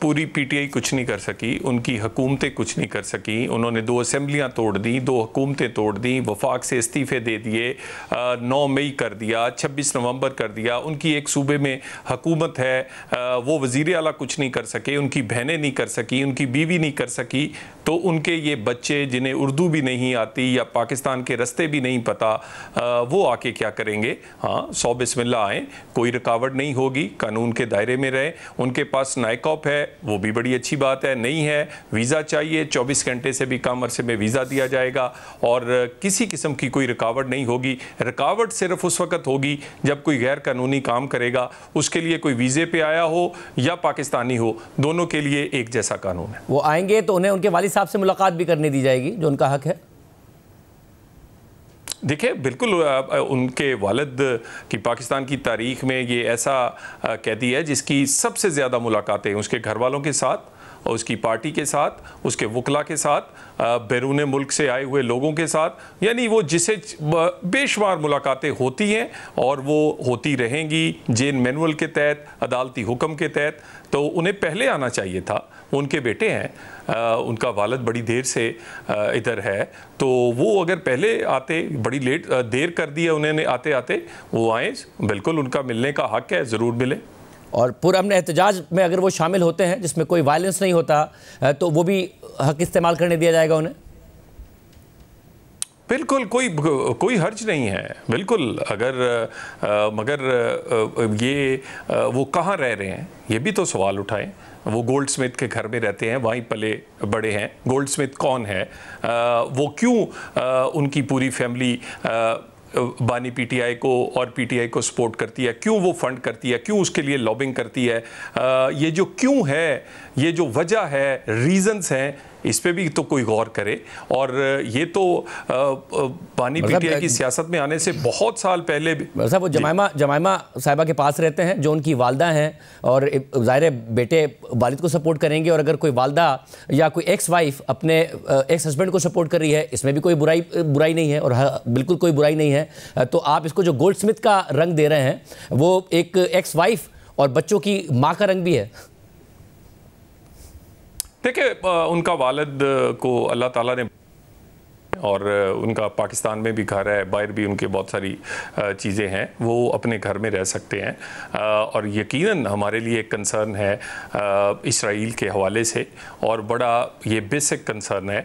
पूरी पीटीआई कुछ नहीं कर सकी, उनकी हुकूमतें कुछ नहीं कर सकी, उन्होंने 2 असेंबलियां तोड़ दी, 2 हुकूमतें तोड़ दी, वफाक से इस्तीफ़े दे दिए, 9 मई कर दिया, 26 नवंबर कर दिया, उनकी एक सूबे में हुकूमत है, वो वज़ीर आला कुछ नहीं कर सके, उनकी बहनें नहीं कर सकी, उनकी बीवी नहीं कर सकी, तो उनके ये बच्चे जिन्हें उर्दू भी नहीं आती या पाकिस्तान के रस्ते भी नहीं पता, वो आके क्या करेंगे? हाँ, 100 बिस्मिल्लाह आएँ, कोई रुकावट नहीं होगी, कानून के दायरे में रहे। उनके पास नाइकॉप है, वो भी बड़ी अच्छी बात है। नहीं है, वीज़ा चाहिए, 24 घंटे से भी कम अरसे में वीज़ा दिया जाएगा और किसी किस्म की कोई रुकावट नहीं होगी। रुकावट सिर्फ उस वक्त होगी जब कोई गैर कानूनी काम करेगा, उसके लिए कोई वीज़े पे आया हो या पाकिस्तानी हो, दोनों के लिए एक जैसा कानून है। वो आएंगे तो उन्हें उनके वालिद साहब से मुलाकात भी करने दी जाएगी, जो उनका हक है। देखिए, बिल्कुल उनके वालिद की पाकिस्तान की तारीख में ये ऐसा कैदी है जिसकी सबसे ज़्यादा मुलाकातें उसके घर वालों के साथ और उसकी पार्टी के साथ, उसके वकला के साथ, बैरून मुल्क से आए हुए लोगों के साथ, यानी वो जिसे बेशुमार मुलाकातें होती हैं और वो होती रहेंगी जेल मैनुअल के तहत, अदालती हुक्म के तहत। तो उन्हें पहले आना चाहिए था, उनके बेटे हैं, उनका वालिद बड़ी देर से इधर है, तो वो अगर पहले आते, बड़ी देर कर दी है उन्होंने आते आते, वो आए, बिल्कुल उनका मिलने का हक है, ज़रूर मिले। और पुरअमन एहतजाज में अगर वो शामिल होते हैं जिसमें कोई वायलेंस नहीं होता, तो वो भी हक इस्तेमाल करने दिया जाएगा उन्हें? बिल्कुल, कोई हर्ज नहीं है, बिल्कुल। मगर ये वो कहाँ रह रहे हैं, ये भी तो सवाल उठाएं। वो गोल्ड स्मिथ के घर में रहते हैं, वहीं पले बड़े हैं। गोल्ड स्मिथ कौन है? वो क्यों उनकी पूरी फैमिली बानी पीटीआई को और पीटीआई को सपोर्ट करती है? क्यों वो फंड करती है? क्यों उसके लिए लॉबिंग करती है? ये जो क्यों है, ये जो वजह है, रीजंस हैं, इस पे भी तो कोई गौर करे। और ये तो बानी पीटीआई की सियासत में आने से बहुत साल पहले भी साहब वो जमाइमा साहिबा के पास रहते हैं, जो उनकी वालदा हैं, और ज़ाहिर बेटे वालिद को सपोर्ट करेंगे। और अगर कोई वालदा या कोई एक्स वाइफ अपने एक्स हस्बैंड को सपोर्ट कर रही है, इसमें भी कोई बुराई नहीं है, और बिल्कुल कोई बुराई नहीं है। तो आप इसको जो गोल्ड स्मिथ का रंग दे रहे हैं, वो एक एक्स वाइफ और बच्चों की माँ का रंग भी है। देखिए, उनका वालिद को अल्लाह ताला ने, और उनका पाकिस्तान में भी घर है, बाहर भी उनके बहुत सारी चीज़ें हैं, वो अपने घर में रह सकते हैं। और यकीनन हमारे लिए एक कंसर्न है इसराइल के हवाले से, और बड़ा ये बेसिक कंसर्न है।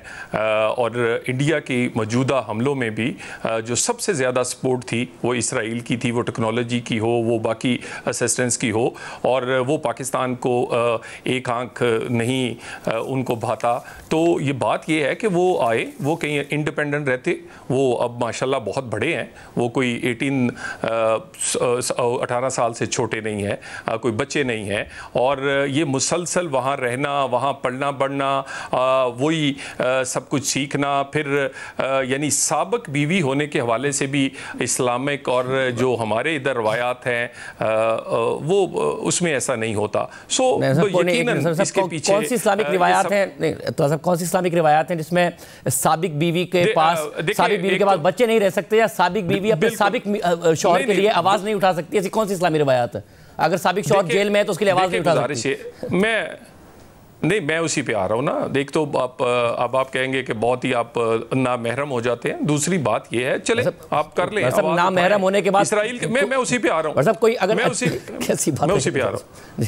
और इंडिया की मौजूदा हमलों में भी जो सबसे ज़्यादा सपोर्ट थी वो इसराइल की थी, वो टेक्नोलॉजी की हो, वो बाकी असिस्टेंस की हो, और वो पाकिस्तान को एक आंख नहीं उनको भाता। तो ये बात ये है कि वो आए, वो कहीं इंडिपेंडेंट रहते, वो अब माशाल्लाह बहुत बड़े हैं, वो कोई 18 साल से छोटे नहीं हैं, कोई बच्चे नहीं हैं, और ये मुसलसल वहाँ रहना, वहाँ पढ़ना बढ़ना, वही सब कुछ सीखना, फिर यानी साबिक बीवी होने के हवाले से भी इस्लामिक और जो हमारे इधर रवायात हैं वो उसमें ऐसा नहीं होता। सो यकीनन इसके पीछे कौन सी इस्लामिक रिवायात हैं, तो सब कौन सी इस्लामिक रिवायात हैं जिसमें साबिक बीवी के पास, साबिक बीवी के पास बच्चे नहीं रह सकते, या साबिक बीवी अपने साबिक शौहर के लिए आवाज नहीं उठा सकती? ऐसी कौन सी इस्लामी रिवायात है? अगर साबिक शौहर जेल में है तो उसके लिए आवाज नहीं उठा सकती? नहीं, मैं उसी पे आ रहा हूँ ना। देख, तो अब आप कहेंगे कि बहुत ही आप ना महरम हो जाते हैं। दूसरी बात ये है, चले आप कर लें ना महरम होने के बाद इसराइल मैं उसी पे आ रहा हूँ। कोई अगर मैं उसी पे आ रहा हूँ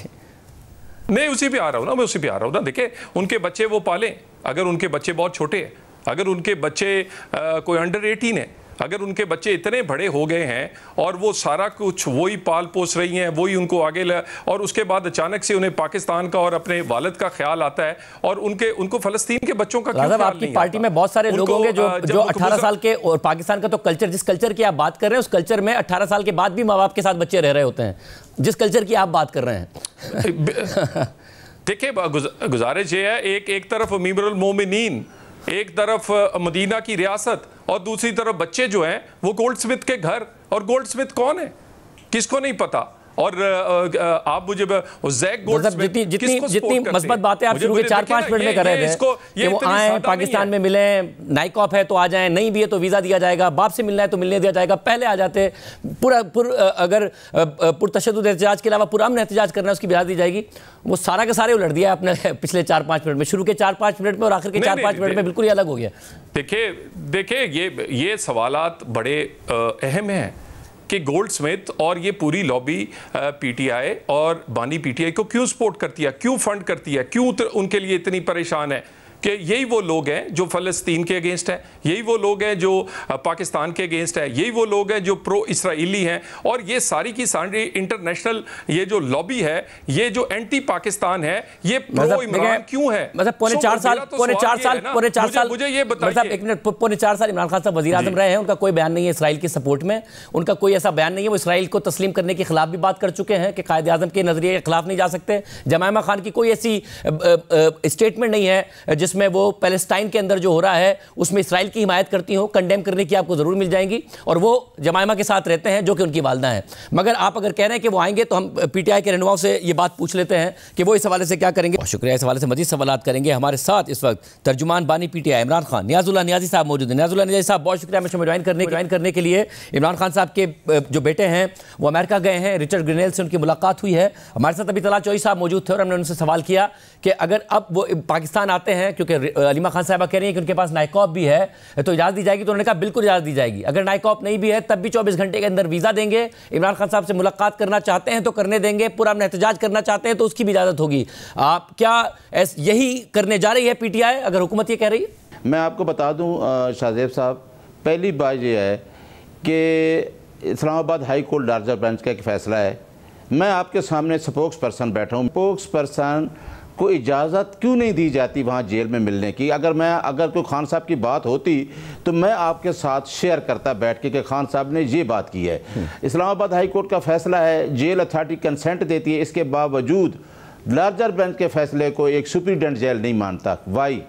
नहीं, उसी पे आ रहा हूँ ना, मैं उसी पे आ रहा हूँ ना। देखिए, उनके बच्चे वो पालें, अगर उनके बच्चे बहुत छोटे हैं, अगर उनके बच्चे कोई अंडर 18 है, अगर उनके बच्चे इतने बड़े हो गए हैं और वो सारा कुछ वही पाल पोस रही हैं, वही उनको आगे और उसके बाद अचानक से उन्हें पाकिस्तान का और अपने वालिद का ख्याल आता है और उनको फ़लस्तीन के बच्चों का क्यों ख्याल नहीं आता? आपकी पार्टी में बहुत सारे लोग होंगे जो 18 साल के, और पाकिस्तान का तो कल्चर, जिस कल्चर की आप बात कर रहे हैं उस कल्चर में 18 साल के बाद भी माँ बाप के साथ बच्चे रह रहे होते हैं, जिस कल्चर की आप बात कर रहे हैं। देखिए, गुजारिश ये है, एक तरफ अमीरुल मोमिनीन, एक तरफ मदीना की रियासत और दूसरी तरफ बच्चे जो हैं वो गोल्डस्मिथ के घर। और गोल्डस्मिथ कौन है, किसको नहीं पता? और आप मुझे जैक गोल्डस्मिथ, जितनी मस्बत बातें आप शुरू के 4-5 मिनट में कर रहे थे कि वो आए पाकिस्तान में मिले, नाइक ऑफ है तो आ जाएं, नहीं भी है तो वीज़ा दिया जाएगा, बाप से मिलना है तो मिलने दिया जाएगा, पहले आ जाते। अगर पुरतशद्दुद एहतजाज के अलावा पुरअमन एहतजाज करना है उसकी वीज़ा दी जाएगी। वो सारा के सारे उलट दिया आपने पिछले 4-5 मिनट में, शुरू के 4-5 मिनट में और आखिर के 4-5 मिनट में बिल्कुल ही अलग हो गया। देखिए ये सवालात बड़े अहम हैं कि गोल्डस्मिथ और ये पूरी लॉबी पीटीआई और बानी पीटीआई को क्यों सपोर्ट करती है, क्यों फंड करती है, क्यों उनके लिए इतनी परेशान है कि यही वो लोग हैं जो फ़लस्तीन के अगेंस्ट हैं, यही वो लोग हैं जो पाकिस्तान के अगेंस्ट है, यही वो लोग हैं जो प्रो इसराइली हैं। और ये सारी की सारी इंटरनेशनल ये जो लॉबी है, ये जो एंटी पाकिस्तान है, ये प्रो इमरान क्यों है? मतलब पौने 4 साल मुझे ये बताइए, पौने 4 साल इमरान खान साहब वज़ीर आज़म रहे हैं, उनका कोई बयान नहीं है इसराइल के सपोर्ट में, उनका कोई ऐसा बयान नहीं है। वो इसराइल को तस्लीम करने के खिलाफ भी बात कर चुके हैं कि कायद आज़म के नज़रिए के खिलाफ नहीं जा सकते। जमायमा खान की कोई ऐसी स्टेटमेंट नहीं है जिसमें वो पैलेस्टाइन के अंदर जो हो रहा है उसमें इसराइल की हिमायत करती हो, कंडेम करने की आपको जरूर मिल जाएंगी। और वो जमायमा के साथ रहते हैं जो कि उनकी वालदा हैं। मगर आप अगर कह रहे हैं कि वो आएंगे तो हम पीटीआई के रहनुमाओं से ये बात पूछ लेते हैं कि वो इस हवाले से क्या करेंगे। शुक्रिया, इस हवाले से मजीद सवालात करेंगे। हमारे साथ इस वक्त तर्जुमान बानी पीटीआई इमरान खान नियाजुल्लाह नियाजी साहब मौजूद हैं। नियाजुल्लाह नियाजी साहब, बहुत शुक्रिया हमें ज्वाइन करने के लिए। इमरान खान साहब के जो बेटे हैं वो अमेरिका गए हैं, रिचर्ड ग्रिनेल से उनकी मुलाकात हुई है। हमारे साथ अभी तला चौई साहब मौजूद थे और हमने उनसे सवाल किया कि अगर अब वो पाकिस्तान आते हैं, क्योंकि अलीमा खान साहबा कह रही है कि उनके पास नाइकॉप भी है तो इजाज़त दी जाएगी, तो उन्होंने कहा बिल्कुल इजाज़त दी जाएगी। अगर नाइकॉप नहीं भी है तब भी 24 घंटे के अंदर वीज़ा देंगे। इमरान खान साहब से मुलाकात करना चाहते हैं तो करने देंगे, पूरा अपना एहतजाज करना चाहते हैं तो उसकी भी इजाज़त होगी। आप क्या यही करने जा रही है पीटीआई, अगर हुकूमत ये कह रही है? मैं आपको बता दूं शाहजेब साहब, पहली बात यह है कि Islamabad high court larger bench का एक फ़ैसला है। मैं आपके सामने स्पोक्स पर्सन बैठा हूँ, स्पोक्स पर्सन को इजाज़त क्यों नहीं दी जाती वहाँ जेल में मिलने की? अगर कोई खान साहब की बात होती तो मैं आपके साथ शेयर करता बैठ के कि खान साहब ने ये बात की है। इस्लामाबाद हाई कोर्ट का फ़ैसला है, जेल अथॉरिटी कंसेंट देती है, इसके बावजूद लार्जर बेंच के फ़ैसले को एक सुप्रीडेंट जेल नहीं मानता। वाई?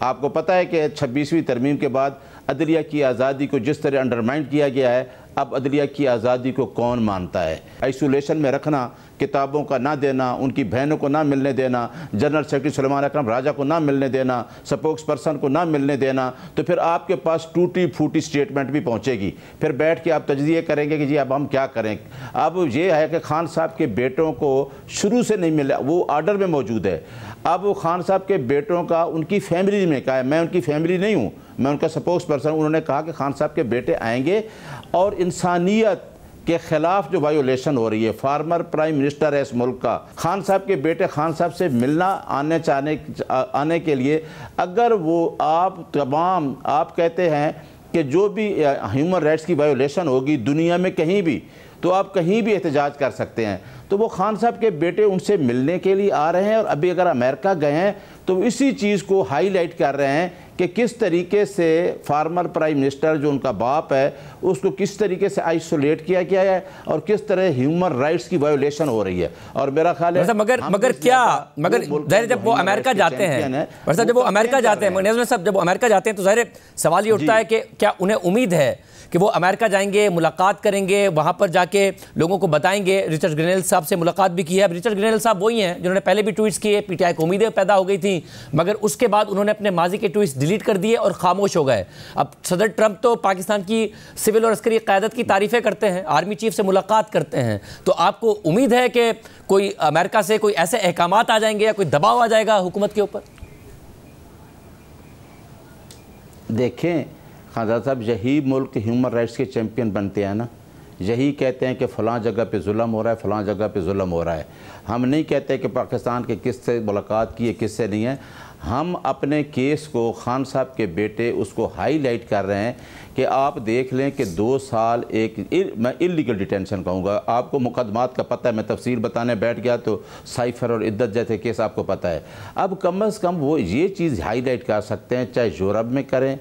आपको पता है कि 26वीं तरमीम के बाद अदलिया की आज़ादी को जिस तरह अंडरमाइन किया गया है, अब अदलिया की आज़ादी को कौन मानता है? आइसोलेशन में रखना, किताबों का ना देना, उनकी बहनों को ना मिलने देना, जनरल सेक्रेटरी सलमान अकरम राजा को ना मिलने देना, स्पोक्स पर्सन को ना मिलने देना, तो फिर आपके पास टूटी फूटी स्टेटमेंट भी पहुंचेगी। फिर बैठ के आप तजज़िये करेंगे कि जी अब हम क्या करें। अब ये है कि खान साहब के बेटों को शुरू से नहीं मिला, वो आर्डर में मौजूद है। अब वो खान साहब के बेटों का उनकी फैमिली में कहा है, मैं उनकी फैमिली नहीं हूँ, मैं उनका स्पोक्स पर्सन। उन्होंने कहा कि खान साहब के बेटे आएंगे और इंसानियत के ख़िलाफ़ जो वायोलेशन हो रही है, फार्मर प्राइम मिनिस्टर है इस मुल्क का, खान साहब के बेटे खान साहब से मिलना आने के लिए अगर वो आप कहते हैं कि जो भी ह्यूमन राइट्स की वायोलेशन होगी दुनिया में कहीं भी, तो आप कहीं भी एहतजाज कर सकते हैं। तो वो खान साहब के बेटे उनसे मिलने के लिए आ रहे हैं और अभी अगर अमेरिका गए हैं तो इसी चीज़ को हाईलाइट कर रहे हैं कि किस तरीके से फार्मर प्राइम मिनिस्टर जो उनका बाप है उसको किस तरीके से आइसोलेट किया गया है और किस तरह ह्यूमन राइट्स की वायोलेशन हो रही है। और मेरा ख्याल है मगर जब वो अमेरिका जाते हैं, जब वो अमेरिका जाते हैं तो ज़ाहिर सवाल ये उठता है कि क्या उन्हें उम्मीद है कि वो अमेरिका जाएंगे, मुलाकात करेंगे, वहाँ पर जाके लोगों को बताएंगे। रिचर्ड ग्रिनेल साहब से मुलाकात भी की है। अब रिचर्ड ग्रिनेल साहब वही हैं जिन्होंने पहले भी ट्वीट्स किए, पीटीआई को उम्मीदें पैदा हो गई थी, मगर उसके बाद उन्होंने अपने माजी के ट्वीट्स डिलीट कर दिए और खामोश हो गए। अब सदर ट्रंप तो पाकिस्तान की सिविल और अस्करी क़यादत की तारीफ़ें करते हैं, आर्मी चीफ से मुलाकात करते हैं, तो आपको उम्मीद है कि कोई अमेरिका से कोई ऐसे अहकामात आ जाएंगे या कोई दबाव आ जाएगा हुकूमत के ऊपर? देखें खानज़ादा साहब, यही मुल्क ह्यूमन राइट्स के चैम्पियन बनते हैं ना, यही कहते हैं कि फ़लाँ जगह पे जुल्म हो रहा है, फ़लाँ जगह पे जुल्म हो रहा है। हम नहीं कहते कि पाकिस्तान के किससे मुलाकात की है, किससे नहीं है। हम अपने केस को, खान साहब के बेटे उसको हाईलाइट कर रहे हैं कि आप देख लें कि 2 साल मैं इलीगल डिटेंशन कहूँगा, आपको मुकदमात का पता है, मैं तफसील बताने बैठ गया तो साइफर और इद्दत जैसे केस आपको पता है। अब कम अज़ कम वो ये चीज़ हाईलाइट कर सकते हैं, चाहे यूरोप में करें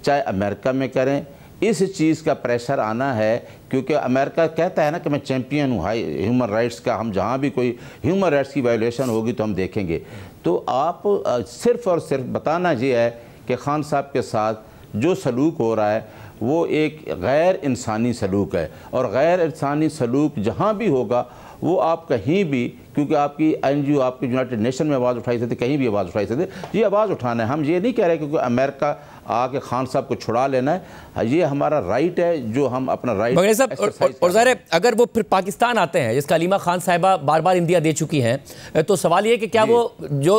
चाहे अमेरिका में करें। इस चीज़ का प्रेशर आना है क्योंकि अमेरिका कहता है ना कि मैं चैम्पियन हूँ ह्यूमन राइट्स का, हम जहाँ भी कोई ह्यूमन राइट्स की वायलेशन होगी तो हम देखेंगे। तो आप सिर्फ़ और सिर्फ बताना ये है कि खान साहब के साथ जो सलूक हो रहा है वो एक गैर इंसानी सलूक है, और गैर इंसानी सलूक जहाँ भी होगा वो आप कहीं भी, क्योंकि आपकी NGO आपकी यूनाइटेड नेशन में आवाज़ उठाई सकते, कहीं भी आवाज़ उठाई सकते, ये आवाज़ उठाना है। हम ये नहीं कह रहे क्योंकि अमेरिका आके खान साहब को छुड़ा लेना है, ये हमारा राइट है जो हम अपना राइट। और ज़ाहिर अगर वो फिर पाकिस्तान आते हैं, जिसका हलीमा खान साहिबा बार बार इंदिया दे चुकी हैं, तो सवाल ये कि क्या वो जो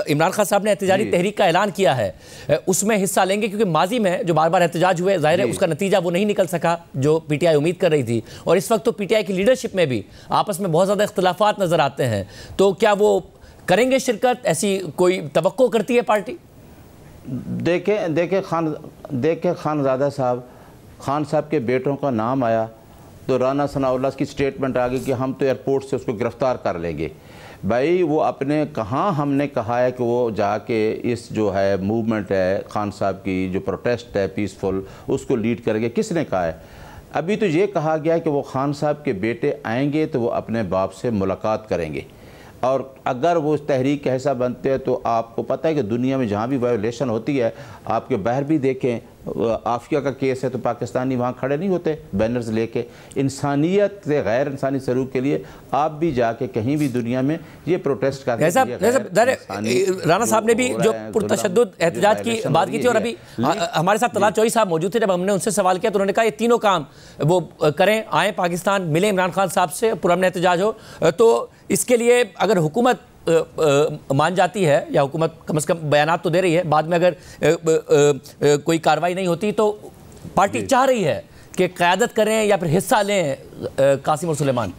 इमरान खान साहब ने एहतजाजी तहरीक का ऐलान किया है उसमें हिस्सा लेंगे? क्योंकि माजी में जो बार बार एहतजाज हुए, ज़ाहिर है उसका नतीजा वो नहीं निकल सका जो PTI उम्मीद कर रही थी, और इस वक्त तो PTI की लीडरशिप में भी आपस में बहुत ज़्यादा इख्तलाफात नज़र आते हैं। तो क्या वो करेंगे शिरकत? ऐसी कोई तवक्को करती है पार्टी? देखें खानज़ादा साहब, खान साहब के बेटों का नाम आया तो राना सनाउल्लाह की स्टेटमेंट आ गई कि हम तो एयरपोर्ट से उसको गिरफ़्तार कर लेंगे। भाई वो अपने कहाँ हमने कहा है कि वो जाके इस जो है मूवमेंट है खान साहब की जो प्रोटेस्ट है पीसफुल, उसको लीड करेंगे? किसने कहा है? अभी तो ये कहा गया कि वो खान साहब के बेटे आएंगे तो वो अपने बाप से मुलाकात करेंगे, और अगर वो उस तहरीक का हिस्सा बनते हैं तो आपको पता है कि दुनिया में जहाँ भी वायोलेशन होती है, आपके बाहर भी देखें, आफिया का केस है तो पाकिस्तानी वहाँ खड़े नहीं होते बैनर्स लेके। इंसानियत से गैर इंसानी सलूक के लिए आप भी जाके कहीं भी दुनिया में ये प्रोटेस्ट करते हैं। राना साहब ने भी जो पुरतशद्दुद एहतजाज की बात की थी, और अभी हमारे साथ तला चौई साहब मौजूद थे, जब हमने उनसे सवाल किया तो उन्होंने कहा ये तीनों काम वो करें, आए पाकिस्तान, मिले इमरान खान साहब से, पुरअमन एहतजाज हो। तो इसके लिए अगर हुकूमत मान जाती है, या हुकूमत कम से कम बयानात तो दे रही है, बाद में अगर कोई कार्रवाई नहीं होती तो पार्टी चाह रही है कि क़यादत करें या फिर हिस्सा लें कासिम और सुलेमान?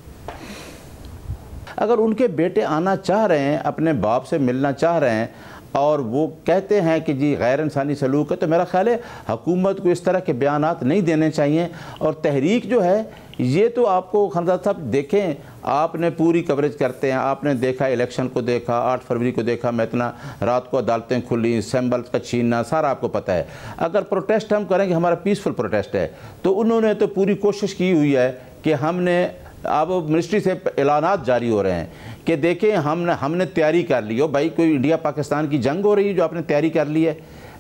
अगर उनके बेटे आना चाह रहे हैं, अपने बाप से मिलना चाह रहे हैं, और वो कहते हैं कि जी गैर इंसानी सलूक है, तो मेरा ख्याल है हुकूमत को इस तरह के बयानात नहीं देने चाहिए। और तहरीक जो है ये तो आपको खानज़ादा साहब देखें, आपने पूरी कवरेज करते हैं, आपने देखा इलेक्शन को देखा, 8 फरवरी को देखा, मैं इतना रात को अदालतें खुली, सैम्बल्स का छीनना सारा आपको पता है। अगर प्रोटेस्ट हम करेंगे, हमारा पीसफुल प्रोटेस्ट है, तो उन्होंने तो पूरी कोशिश की हुई है कि हमने, अब मिनिस्ट्री से ऐलानात जारी हो रहे हैं कि देखें हमने तैयारी कर ली हो। भाई कोई इंडिया पाकिस्तान की जंग हो रही है जो आपने तैयारी कर ली है?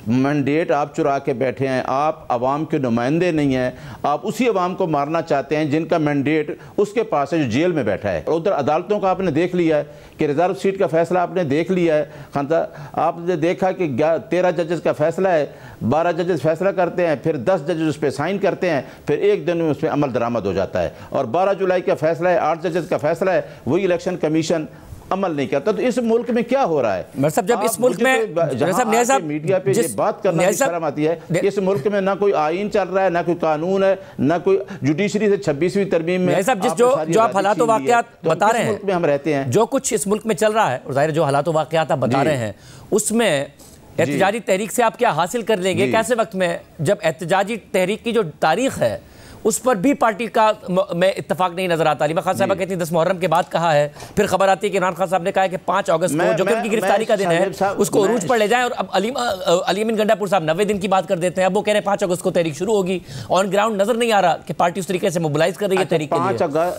मैंडेट आप चुरा के बैठे हैं, आप आवाम के नुमाइंदे नहीं हैं, आप उसी आवाम को मारना चाहते हैं जिनका मैंडेट उसके पास है जो जेल में बैठा है। उधर अदालतों का आपने देख लिया है कि रिजर्व सीट का फैसला आपने देख लिया है। आपने देखा कि 13 जजेस का फैसला है, 12 जजेस फैसला करते हैं, फिर 10 जजेस उस पर साइन करते हैं, फिर एक दिन में उस पर अमल दरामद हो जाता है। और 12 जुलाई का फैसला है, 8 जजेस का फैसला है, वही इलेक्शन कमीशन अमल नहीं करता। तो इस मुल्क में क्या हो रहा है? सब जब इस मुल्क में मीडिया पे ये बात करना शर्म आती है कि इस मुल्क में ना कोई आईन चल रहा है, ना कोई कानून है, ना कोई जुडिशरी से 26वीं तरमीम में जो आप हालात वाक़यात बता रहे हैं, में हम रहते हैं, जो कुछ इस मुल्क में चल रहा है, और ज़ाहिर जो हालात वाक़यात आप बता रहे हैं, उसमें एहतजाजी तहरीक से आप क्या हासिल कर लेंगे? कैसे वक्त में जब एहतजाजी तहरीक की जो तारीख है उस पर भी पार्टी का में इत्तेफाक नहीं नजर आता। हलीमा खान साहब कहती हैं 10 मुहर्रम के बाद कहा है, फिर खबर आती है कि इमरान खान साहब ने कहा है कि 5 अगस्त को, जो कि उनकी गिरफ्तारी का दिन है, उसको उरूज पर ले जाएं। और अब अली अमीन गंडापुर साहब 90 दिन की बात कर देते हैं, अब वो कह रहे हैं 5 अगस्त को तहरीक शुरू होगी। ऑन ग्राउंड नजर नहीं आ रहा कि पार्टी उस तरीके से मोबिलाइज कर रही है तहरीक के लिए।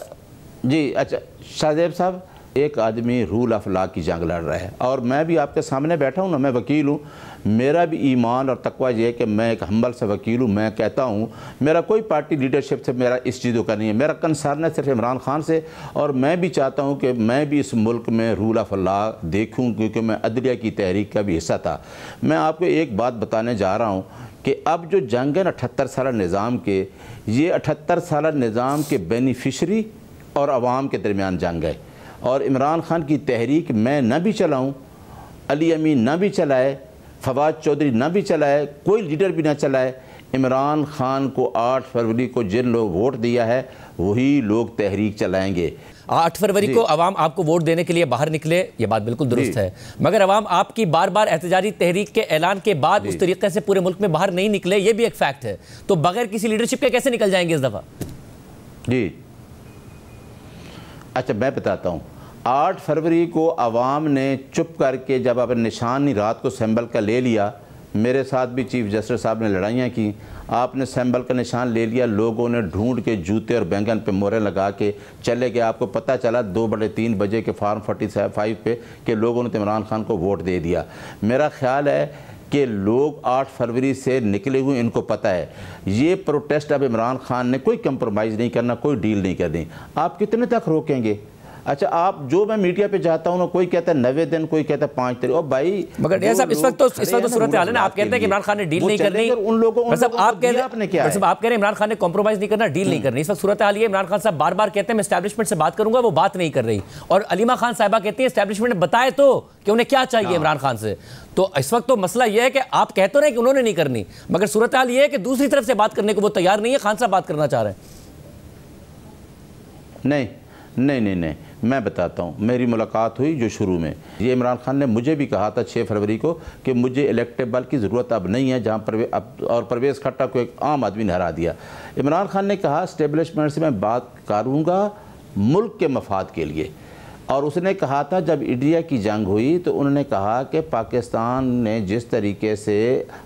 जी अच्छा शाहजेब साहब, एक आदमी रूल ऑफ लॉ की जंग लड़ रहा है, और मैं भी आपके सामने बैठा हूँ ना, मैं वकील हूँ, मेरा भी ईमान और तकवा ये है कि मैं एक हम्बल से वकील हूँ। मैं कहता हूँ मेरा कोई पार्टी लीडरशिप से मेरा इस चीज़ों का नहीं है, मेरा कंसर्न है सिर्फ इमरान खान से। और मैं भी चाहता हूँ कि मैं भी इस मुल्क में रूल ऑफ लॉ देखूँ, क्योंकि मैं अदलिया की तहरीक का भी हिस्सा था। मैं आपको एक बात बताने जा रहा हूँ कि अब जो जंग है ना 78 साल निज़ाम के, ये 78 साल निज़ाम के बेनिफिशरी और अवाम के दरमियान जंग है। और इमरान खान की तहरीक मैं न भी चलाऊँ, अली अमीन न भी चलाए, फवाद चौधरी न भी चलाए, कोई लीडर भी ना चलाए, इमरान खान को 8 फरवरी को जिन लोग वोट दिया है वही लोग तहरीक चलाएंगे। 8 फरवरी को अवाम आपको वोट देने के लिए बाहर निकले, ये बात बिल्कुल दुरुस्त है, मगर अवाम आपकी बार बार एहतजाजी तहरीक के ऐलान के बाद उस तरीके से पूरे मुल्क में बाहर नहीं निकले, ये भी एक फैक्ट है। तो बगैर किसी लीडरशिप के कैसे निकल जाएंगे इस दफ़ा? जी अच्छा, मैं बताता हूँ। 8 फरवरी को अवाम ने चुप करके जब अपने निशानी रात को सैम्बल का ले लिया, मेरे साथ भी चीफ जस्टिस साहब ने लड़ाइयाँ की, आपने सैम्बल का निशान ले लिया, लोगों ने ढूंढ के जूते और बैंगन पे मोहरें लगा के चले गए। आपको पता चला 2/3 बजे के फार्म 45 पे कि लोगों ने इमरान खान को वोट दे दिया। मेरा ख्याल है कि लोग 8 फरवरी से निकले हुए, इनको पता है ये प्रोटेस्ट अब इमरान खान ने कोई कंप्रोमाइज़ नहीं करना, कोई डील नहीं करनी। आप कितने तक रोकेंगे? अच्छा, आप जो मैं मीडिया पे जाता हूँ ना, कोई कहता है 90 दिन, कोई कहता है 5 तारीख। और भाई मगर ये सब इस वक्त तो सूरत हाल है ना, आप कहते हैं कि इमरान खान ने डील नहीं करनी, उन लोगों आप कह रहे हैं इमरान खान ने कॉम्प्रोमाइज नहीं करना, डील नहीं करनी। इस वक्त सूरत हाल ये इमरान खान साहब बार बार कहते हैं मैं एस्टैब्लिशमेंट से बात करूंगा, वो बात नहीं कर रही। और अलीमा खान साहिबा कहती है एस्टैब्लिशमेंट ने बताए तो कि उन्हें क्या चाहिए इमरान खान से। तो इस वक्त तो मसला यह है कि आप कहते रहे कि उन्होंने नहीं करनी, मगर सूरत हाल ये है कि दूसरी तरफ से बात करने को वो तैयार नहीं है। खान साहब बात करना चाह रहे हैं। नहीं, मैं बताता हूँ। मेरी मुलाकात हुई जो शुरू में, ये इमरान खान ने मुझे भी कहा था 6 फरवरी को कि मुझे इलेक्टेबल की ज़रूरत अब नहीं है, जहाँ और परवेज़ खट्टा को एक आम आदमी ने हरा दिया। इमरान खान ने कहा इस्टेब्लिशमेंट से मैं बात करूँगा मुल्क के मफाद के लिए। और उसने कहा था जब इंडिया की जंग हुई तो उन्होंने कहा कि पाकिस्तान ने जिस तरीके से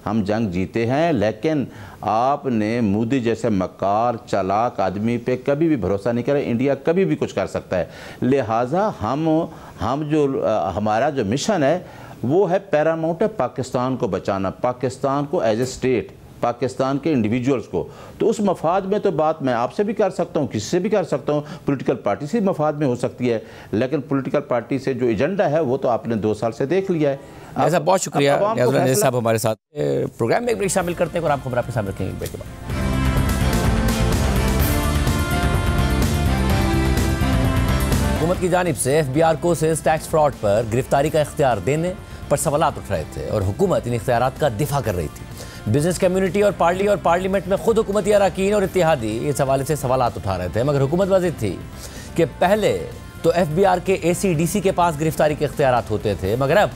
हम जंग जीते हैं, लेकिन आपने मोदी जैसे मक्कार चालाक आदमी पे कभी भी भरोसा नहीं करा, इंडिया कभी भी कुछ कर सकता है। लिहाजा हम जो हमारा जो मिशन है वो है पैरामाउंट है पाकिस्तान को बचाना, पाकिस्तान को एज ए स्टेट, पाकिस्तान के इंडिविजुअल्स को। तो उस मफाद में तो बात मैं आपसे भी कर सकता हूँ, किसी से भी कर सकता हूँ, पॉलिटिकल पार्टी से मफाद में हो सकती है, लेकिन पॉलिटिकल पार्टी से जो एजेंडा है वो तो आपने 2 साल से देख लिया है। ऐसा बहुत शुक्रिया साहब हमारे साथ प्रोग्राम में एक ब्रेक शामिल करते हैं और आप खबर आपके सामने रखेंगे ब्रेक के बाद। हुकूमत की जानिब से FBR को सेल्स टैक्स फ्रॉड पर गिरफ्तारी का इख्तियार देने पर सवालात उठ रहे थे और हुकूमत इन इख्तियारात का दिफा कर रही थी। बिजनेस कम्युनिटी और पार्लियामेंट में खुद हुकूमती अरकान और इत्तेहादी इस हवाले से सवालात उठा रहे थे, मगर हुकूमत वाज़ेह थी कि पहले तो FBR के ACDC के पास गिरफ्तारी के इख्तियारात होते थे, मगर अब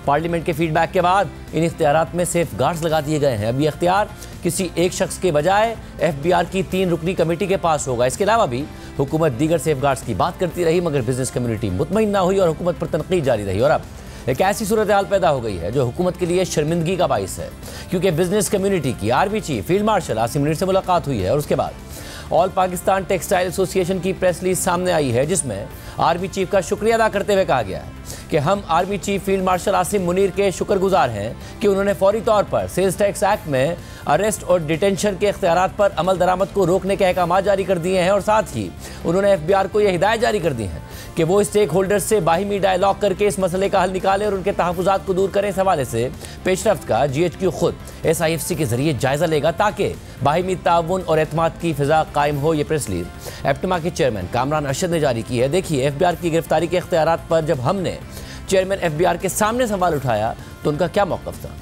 पार्लियामेंट के फीडबैक के बाद इन इख्तियारात में सेफ गार्ड्स लगा दिए गए हैं। अब ये इख्तियार किसी एक शख्स के बजाय FBR की 3 रुकनी कमेटी के पास होगा। इसके अलावा भी हुकूमत दीगर सेफ गार्ड्स की बात करती रही, मगर बिजनेस कम्युनिटी मुतमईन ना हुई और हुकूमत पर तनकीद जारी रही। और अब एक ऐसी सूरत हाल पैदा हो गई है जो हुकूमत के लिए शर्मिंदगी का बाइस है, क्योंकि बिजनेस कम्युनिटी की army chief field marshal Asim Munir से मुलाकात हुई है और उसके बाद ऑल पाकिस्तान टेक्सटाइल एसोसिएशन की प्रेस रिलीज सामने आई है, जिसमें आर्मी चीफ का शुक्रिया अदा करते हुए कहा गया है कि हम army chief field marshal Asim Munir के शुक्रगुजार हैं कि उन्होंने फौरी तौर पर सेल्स टैक्स एक्ट में अरेस्ट और डिटेंशन के इख्तियारात पर अमल दरामद को रोकने के अहकाम जारी कर दिए हैं और साथ ही उन्होंने FBR को यह हिदायत जारी कर दी है कि वो स्टेक होल्डर्स से बाहिमी डायलॉग करके इस मसले का हल निकालें और उनके तहफ़्फ़ुज़ात को दूर करें। इस हवाले से पेशरफ्त का GHQ खुद SIFC के ज़रिए जायज़ा लेगा ताकि बाहिमी ताउन और एतमाद की फ़िज़ा कायम हो। ये प्रेस रिलीज एप्टमा के चेयरमैन कामरान अरशद ने जारी की है। देखिए, FBR की गिरफ्तारी के इख्तियारात पर जब हमने चेयरमैन FBR के सामने सवाल उठाया तो उनका क्या मौक़िफ़ था।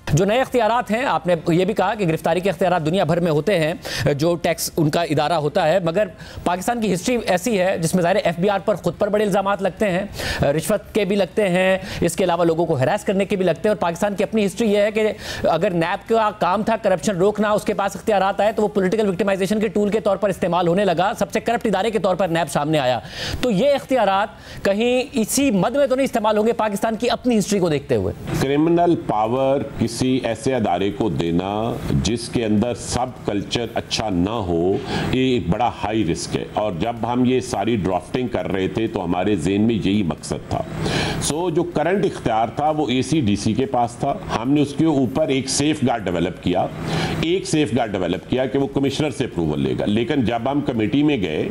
जो नए इख्तियारात हैं, आपने ये भी कहा कि गिरफ्तारी के इख्तियारात दुनिया भर में होते हैं, जो टैक्स उनका इदारा होता है, मगर पाकिस्तान की हिस्ट्री ऐसी है जिसमें ज़ाहिर FBR पर ख़ुद पर बड़े इल्ज़ामात लगते हैं, रिश्वत के भी लगते हैं, इसके अलावा लोगों को हरास करने के भी लगते हैं। और पाकिस्तान की अपनी हिस्ट्री ये है कि अगर नैब का काम था करप्शन रोकना, उसके पास इख्तियारात आए तो वो पॉलिटिकल विक्टिमाइजेशन के टूल के तौर पर इस्तेमाल होने लगा, सबसे करप्ट इदारे के तौर पर नैब सामने आया। तो ये इख्तियारात कहीं इसी मद में तो नहीं इस्तेमाल होंगे पाकिस्तान की अपनी हिस्ट्री को देखते हुए। क्रिमिनल पावर किसी किसी ऐसे अदारे को देना जिसके अंदर सब कल्चर अच्छा ना हो, ये एक बड़ा हाई रिस्क है। और जब हम ये सारी ड्राफ्टिंग कर रहे थे तो हमारे ज़हन में यही मकसद था। सो जो करंट इख्तियार था वो ACDC के पास था। हमने उसके ऊपर एक सेफ गार्ड डेवलप किया कि वो कमिश्नर से अप्रूवल लेगा। लेकिन जब हम कमेटी में गए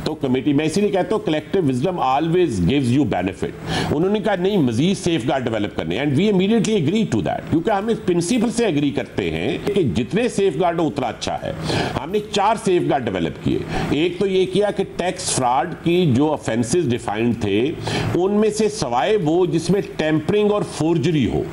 तो कमेटी, मैं इसीलिए कहता हूँ collective wisdom always gives you benefit. उन्होंने कहा नहीं, मजीद सेफ गार्ड डेवलप करने, and we immediately agree to that, क्योंकि हम इस प्रिंसिपल से एग्री करते हैं कि जितने सेफ गार्ड हो उतना अच्छा है। हमने 4 सेफ गार्ड डेवलप किए। एक तो ये किया कि टैक्स फ्रॉड की जो ऑफेंसेस डिफाइंड थे उनमें से सवाए वो जिसमें टेम्परिंग और फोर्जरी हो,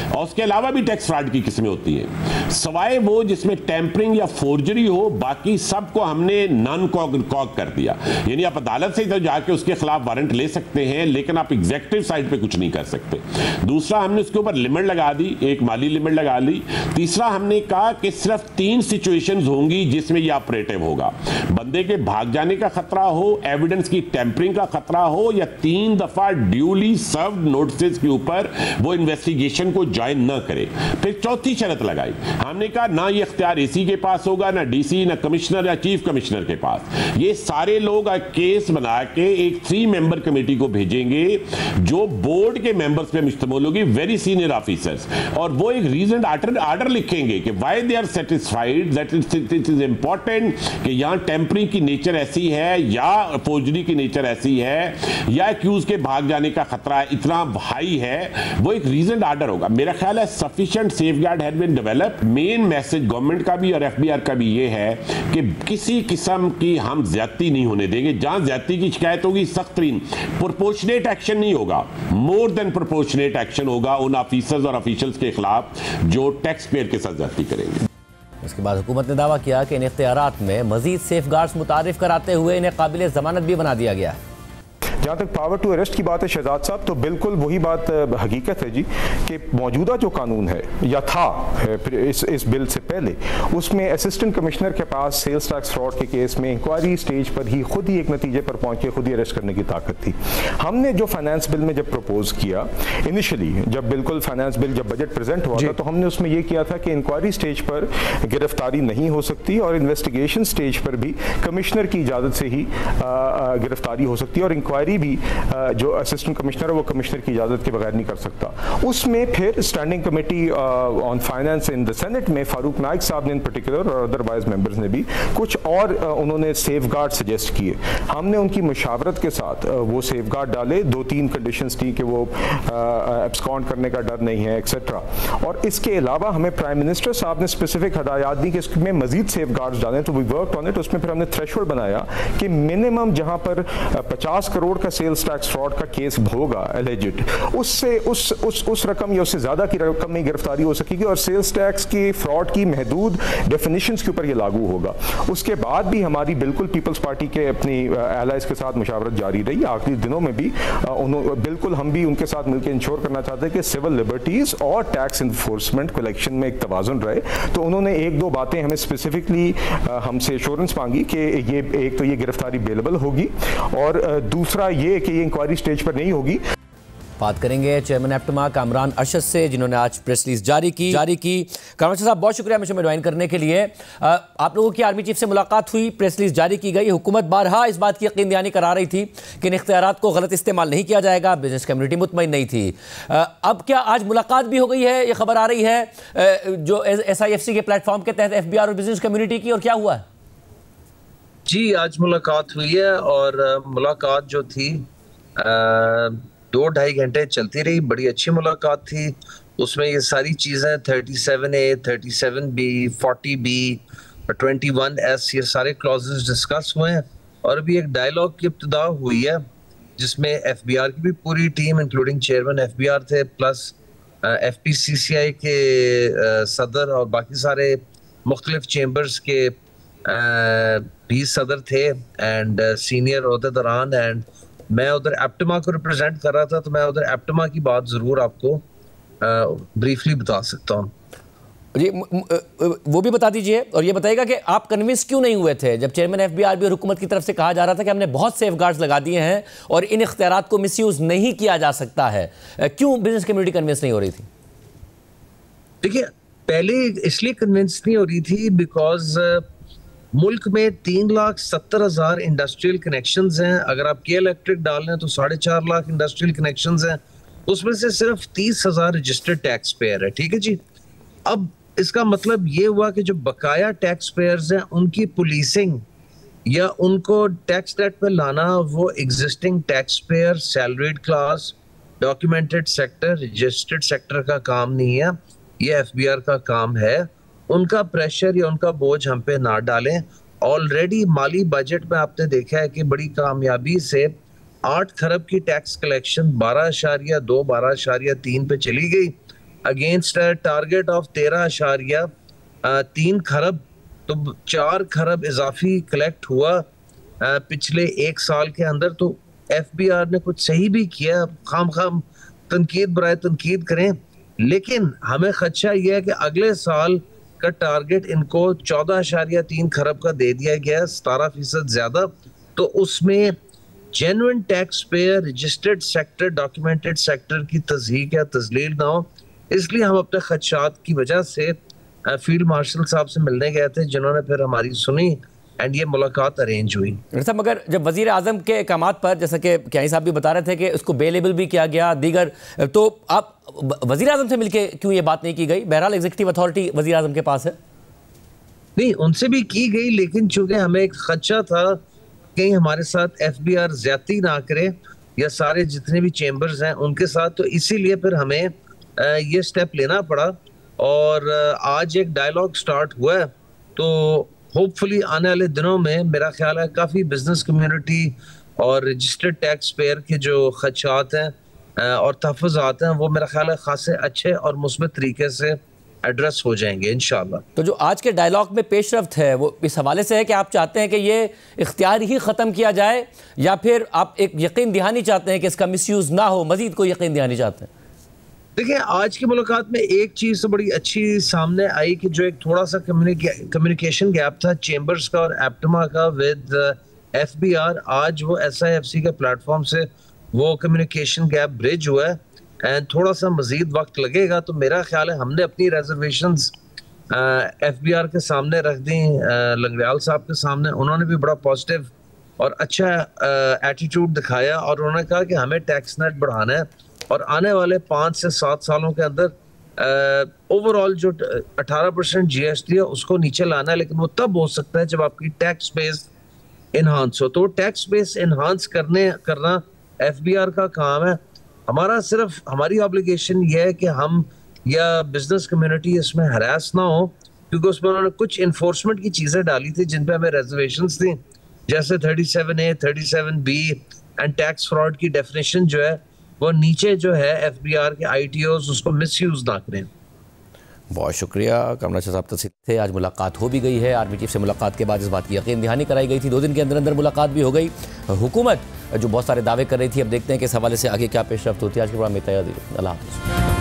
और उसके अलावा भी टैक्स फ्रॉड की किस्में होती हैं, सवाए वो जिसमें टेम्परिंग या फोर्जरी हो, बाकी सबको हमने नॉन कॉग कर दिया। यानी आप अदालत से तो जाके उसके खिलाफ वारंट ले सकते हैं, लेकिन आप एग्जीक्यूटिव साइड पे कुछ नहीं कर सकते। दूसरा, हमने उसके ऊपर लिमिट लगा दी, एक माली लिमिट लगा ली। तीसरा, हमने कहा कि सिर्फ 3 सिचुएशंस होंगी जिसमें ये ऑपरेटिव होगा, बंदे के भाग जाने का खतरा हो, एविडेंस की टेम्परिंग का खतरा हो, या 3 दफा ड्यूली सर्व्ड नोटिस के ऊपर वो इन्वेस्टिगेशन को ज्वाइन न करे। फिर चौथी शर्त लगाई, हमने कहा ना ये इख्तियार AC के पास होगा, ना DC, ना कमिश्नर या चीफ कमिश्नर के पास। ये सारे लोग केस बना के एक 3 मेंबर कमेटी को भेजेंगे जो बोर्ड के मेंबर्स पे मुश्तमिल होगी, वेरी सीनियर ऑफिसर्स, और वो एक रीजन आर्डर लिखेंगे कि why they are satisfied that it is important कि यहां टेम्परिंग की नेचर ऐसी है या फोर्जरी की नेचर ऐसी है या एक्यूज के भाग जाने का खतरा इतना हाई है। वो एक रीजन आर्डर होगा। मेरा ख्याल है sufficient safeguard had been develop. Main message government का भी और FBR का भी ये है कि किसी किस्म की हम ज्यादती नहीं होने देंगे। जहां ज्यादती की शिकायत होगी सख्त तरीन प्रोपोर्शनेट एक्शन नहीं होगा, मोर देन प्रोपोर्शनेट एक्शन होगा उन ऑफिसर्स और ऑफिशियल्स के खिलाफ जो टैक्स पेयर के साथ ज्यादती करेंगे। इसके बाद हुकूमत ने दावा किया कि इन इख्तियारात में मजीद सेफ गार्ड्स मुतारिफ कराते हुए इन्हें काबिल जमानत भी बना दिया गया है। जहाँ तक पावर टू अरेस्ट की बात है शहजाद साहब, तो बिल्कुल वही बात हकीकत है जी कि मौजूदा जो कानून है या था इस बिल से पहले, उसमें असिस्टेंट कमिश्नर के पास सेल्स टैक्स फ्रॉड के केस में इंक्वायरी स्टेज पर ही खुद ही एक नतीजे पर पहुंच के खुद ही अरेस्ट करने की ताकत थी। हमने जो फाइनेंस बिल में जब प्रपोज किया इनिशियली, जब बिल्कुल फाइनेंस बिल जब बजट प्रेजेंट हुआ था, तो हमने उसमें यह किया था कि इंक्वायरी स्टेज पर गिरफ्तारी नहीं हो सकती और इन्वेस्टिगेशन स्टेज पर भी कमिश्नर की इजाज़त से ही गिरफ्तारी हो सकती है, और इंक्वायरी भी जो असिस्टेंट कमिश्नर है वो कमिश्नर की इजाज़त के बगैर नहीं कर सकता। उसमें फिर standing committee on finance in the senate में फारूक नाइक साहब ने इन पर्टिकुलर और अदरवाइज मेंबर्स ने भी कुछ और उन्होंने सेफ गार्ड सजेस्ट किए। हमने उनकी मुशावरत के साथ वो सेफ गार्ड डाले। 2-3 कंडीशंस थी कि वो एब्सकॉन्ड करने का डर नहीं है एक्सेट्रा, और इसके अलावा हमें प्राइम मिनिस्टर साहब ने स्पेसिफिक हदायत दी कि इसमें मजीद सेफ गार्ड्स डालें, तो वी वर्कड ऑन इट। उसमें फिर हमने थ्रेशोल्ड बनाया कि मिनिमम जहां पर 50 करोड़ का सेल्स टैक्स फ्रॉड का केस होगा एलिजिड, उससे उस रकम या उससे ज्यादा की रकम में गिरफ्तारी हो सकेगी, और सेल्स टैक्स की फ्रॉड की महदूद डेफिनेशंस के ऊपर ये लागू होगा। उसके बाद भी हमारी बिल्कुल पीपल्स पार्टी के अपनी एलाइज के साथ मुशावरत जारी रही। आखिरी दिनों में भी बिल्कुल हम भी उनके साथ मिलकर इंश्योर करना चाहते हैं कि सिविल लिबर्टीज और टैक्स इन्फोर्समेंट कलेक्शन में एक तवाजुन रहे। तो उन्होंने 1-2 बातें हमें स्पेसिफिकली हमसे एश्योरेंस मांगी कि ये एक तो ये गिरफ्तारी बेलेबल होगी, और दूसरा ये कि ये इंक्वायरी स्टेज पर नहीं होगी। बात करेंगे चेयरमैन एप्टमा कामरान अरशद से, जिन्होंने आज प्रेस रिलीज जारी की। कामरान साहब, बहुत शुक्रिया हमें ज्वाइन करने के लिए। आप लोगों की आर्मी चीफ से मुलाकात हुई, प्रेस रिलीज जारी की गई। हुकूमत बारहा इस बात की यकीन दहानी करा रही थी कि इन इख्तियारात को गलत इस्तेमाल नहीं किया जाएगा, बिजनेस कम्युनिटी मुतमईन नहीं थी। अब क्या आज मुलाकात भी हो गई है? ये खबर आ रही है जो SIFC के प्लेटफॉर्म के तहत FBR और बिजनेस कम्युनिटी की, और क्या हुआ? जी, आज मुलाकात हुई है, और मुलाकात जो थी 2-2.5 घंटे चलती रही। बड़ी अच्छी मुलाकात थी। उसमें ये सारी चीज़ें 37A, 37B, 40B, 21S ये सारे क्लॉजेस डिस्कस हुए हैं, और अभी एक डायलॉग की इब्तिदा हुई है जिसमें FBR की भी पूरी टीम इंक्लूडिंग चेयरमैन FBR थे, प्लस FPCCI के सदर और बाकी सारे मुख्तलिफ चेम्बर्स के भी सदर थे एंड सीनियर ओहदेदारान, एंड मैं उधर एप्टमा को रिप्रेजेंट कर रहा था, तो मैं उधर एप्टमा की बात जरूर आपको ब्रीफली बता सकता हूँ। जी, वो भी बता दीजिए, और ये बताइएगा कि आप कन्विंस क्यों नहीं हुए थे जब चेयरमैन FBR और हुकूमत की तरफ से कहा जा रहा था कि हमने बहुत सेफ गार्ड्स लगा दिए हैं और इन इख्तियारात को मिसयूज नहीं किया जा सकता है, क्यों बिजनेस कम्युनिटी कन्विंस नहीं हो रही थी? देखिए, पहले इसलिए कन्विंस नहीं हो रही थी बिकॉज मुल्क में 3,70,000 इंडस्ट्रियल कनेक्शंस हैं। अगर आप के इलेक्ट्रिक डाल रहे हैं तो 4.5 लाख इंडस्ट्रियल कनेक्शंस हैं, उसमें से सिर्फ 30,000 रजिस्टर्ड टैक्स पेयर है। ठीक है जी। अब इसका मतलब ये हुआ कि जो बकाया टैक्स पेयर्स हैं उनकी पुलिसिंग या उनको टैक्स नेट पे लाना वो existing tax payer, salaried class, documented sector, registered sector का काम नहीं है, ये FBR का काम है। उनका प्रेशर या उनका बोझ हम पे ना डालें। ऑलरेडी माली बजट में आपने देखा है कि बड़ी कामयाबी से 8 खरब की टैक्स कलेक्शन 12.2, 12.3 पे चली गई अगेंस्ट टारगेट ऑफ 13.3 खरब। तो 4 खरब इजाफी कलेक्ट हुआ पिछले 1 साल के अंदर। तो FBR ने कुछ सही भी किया, खाम तनकीद बराए तनकीद करें, लेकिन हमें खदशा यह है कि अगले साल का टारगेट इनको 14.3 खरब का दे दिया गया, 17% ज्यादा। तो उसमें genuine tax payer, registered sector, documented sector की तस्दीक या तजलील ना हो, इसलिए हम अपने खदशात की वजह से फील्ड मार्शल साहब से मिलने गए थे, जिन्होंने फिर हमारी सुनी एंड ये मुलाकात अरेंज हुई। साहब, मगर जब वजीर आजम के अहकामात पर, जैसा कि क्याई साहब भी बता रहे थे कि उसको बेलेबल भी किया गया दीगर, तो आप वजीर आजम से मिलके क्यों ये बात नहीं की गई? बहरहाल एग्जीक्यूटिव अथॉरिटी वजीर आजम के पास है। नहीं, उनसे भी की गई, लेकिन चूंकि हमें एक खदशा था कहीं हमारे साथ FBR ज्यादती ना करे या सारे जितने भी चेम्बर्स हैं उनके साथ, तो इसीलिए फिर हमें ये स्टेप लेना पड़ा। और आज एक डायलॉग स्टार्ट हुआ है, तो होपफुली आने वाले दिनों में मेरा ख्याल है काफ़ी बिजनेस कम्युनिटी और रजिस्टर्ड टैक्स पेयर के जो खदशात हैं और तहफ़्फ़ुज़ात हैं वो मेरा ख्याल है खासे अच्छे और मुस्बत तरीके से एड्रेस हो जाएंगे इंशाल्लाह। तो जो आज के डायलॉग में पेशरफ्त है वो इस हवाले से है कि आप चाहते हैं कि ये इख्तियार ही ख़त्म किया जाए, या फिर आप एक यकीन दहानी चाहते हैं कि इसका मिसयूज़ ना हो, मज़ीद कोई यकीन दहानी चाहते हैं? देखिए, आज की मुलाकात में एक चीज़ तो बड़ी अच्छी सामने आई कि जो एक थोड़ा सा कम्युनिकेशन गैप था चेम्बर्स का और एप्टमा का विद FBR, आज वो SIFC के प्लेटफॉर्म से वो कम्युनिकेशन गैप ब्रिज हुआ है एंड थोड़ा सा मजीद वक्त लगेगा। तो मेरा ख्याल है हमने अपनी रिजर्वेशंस FBR के सामने रख दी, लंगड़ियाल साहब के सामने। उन्होंने भी बड़ा पॉजिटिव और अच्छा एटीट्यूड दिखाया और उन्होंने कहा कि हमें टैक्स नेट बढ़ाना है और आने वाले 5 से 7 सालों के अंदर ओवरऑल जो 18% GST है उसको नीचे लाना है, लेकिन वो तब हो सकता है जब आपकी टैक्स बेस इन्हांस हो। तो टैक्स बेस इन्हांस करना FBR का काम है। हमारा सिर्फ हमारी ऑब्लिगेशन ये है कि हम या बिजनेस कम्युनिटी इसमें हरास ना हो, क्योंकि उसमें उन्होंने कुछ इन्फोर्समेंट की चीज़ें डाली थी जिन पे हमें रिजर्वेशंस थी, जैसे 37A, 37B and tax fraud की डेफिनेशन जो है वो नीचे जो है FBR के ITOs उसको मिसयूज ना करें। बहुत शुक्रिया कमरा शाह साहब तस्वीर थे। आज मुलाकात हो भी गई है, आर्मी चीफ से मुलाकात के बाद इस बात की यकीन दहानी कराई गई थी, 2 दिन के अंदर अंदर मुलाकात भी हो गई। हुकूमत जो बहुत सारे दावे कर रही थी, अब देखते हैं कि इस हवाले से आगे क्या पेशरफ्त होती है। आज के प्रोग्राम में इतना ही। अल्लाह हाफ़िज़।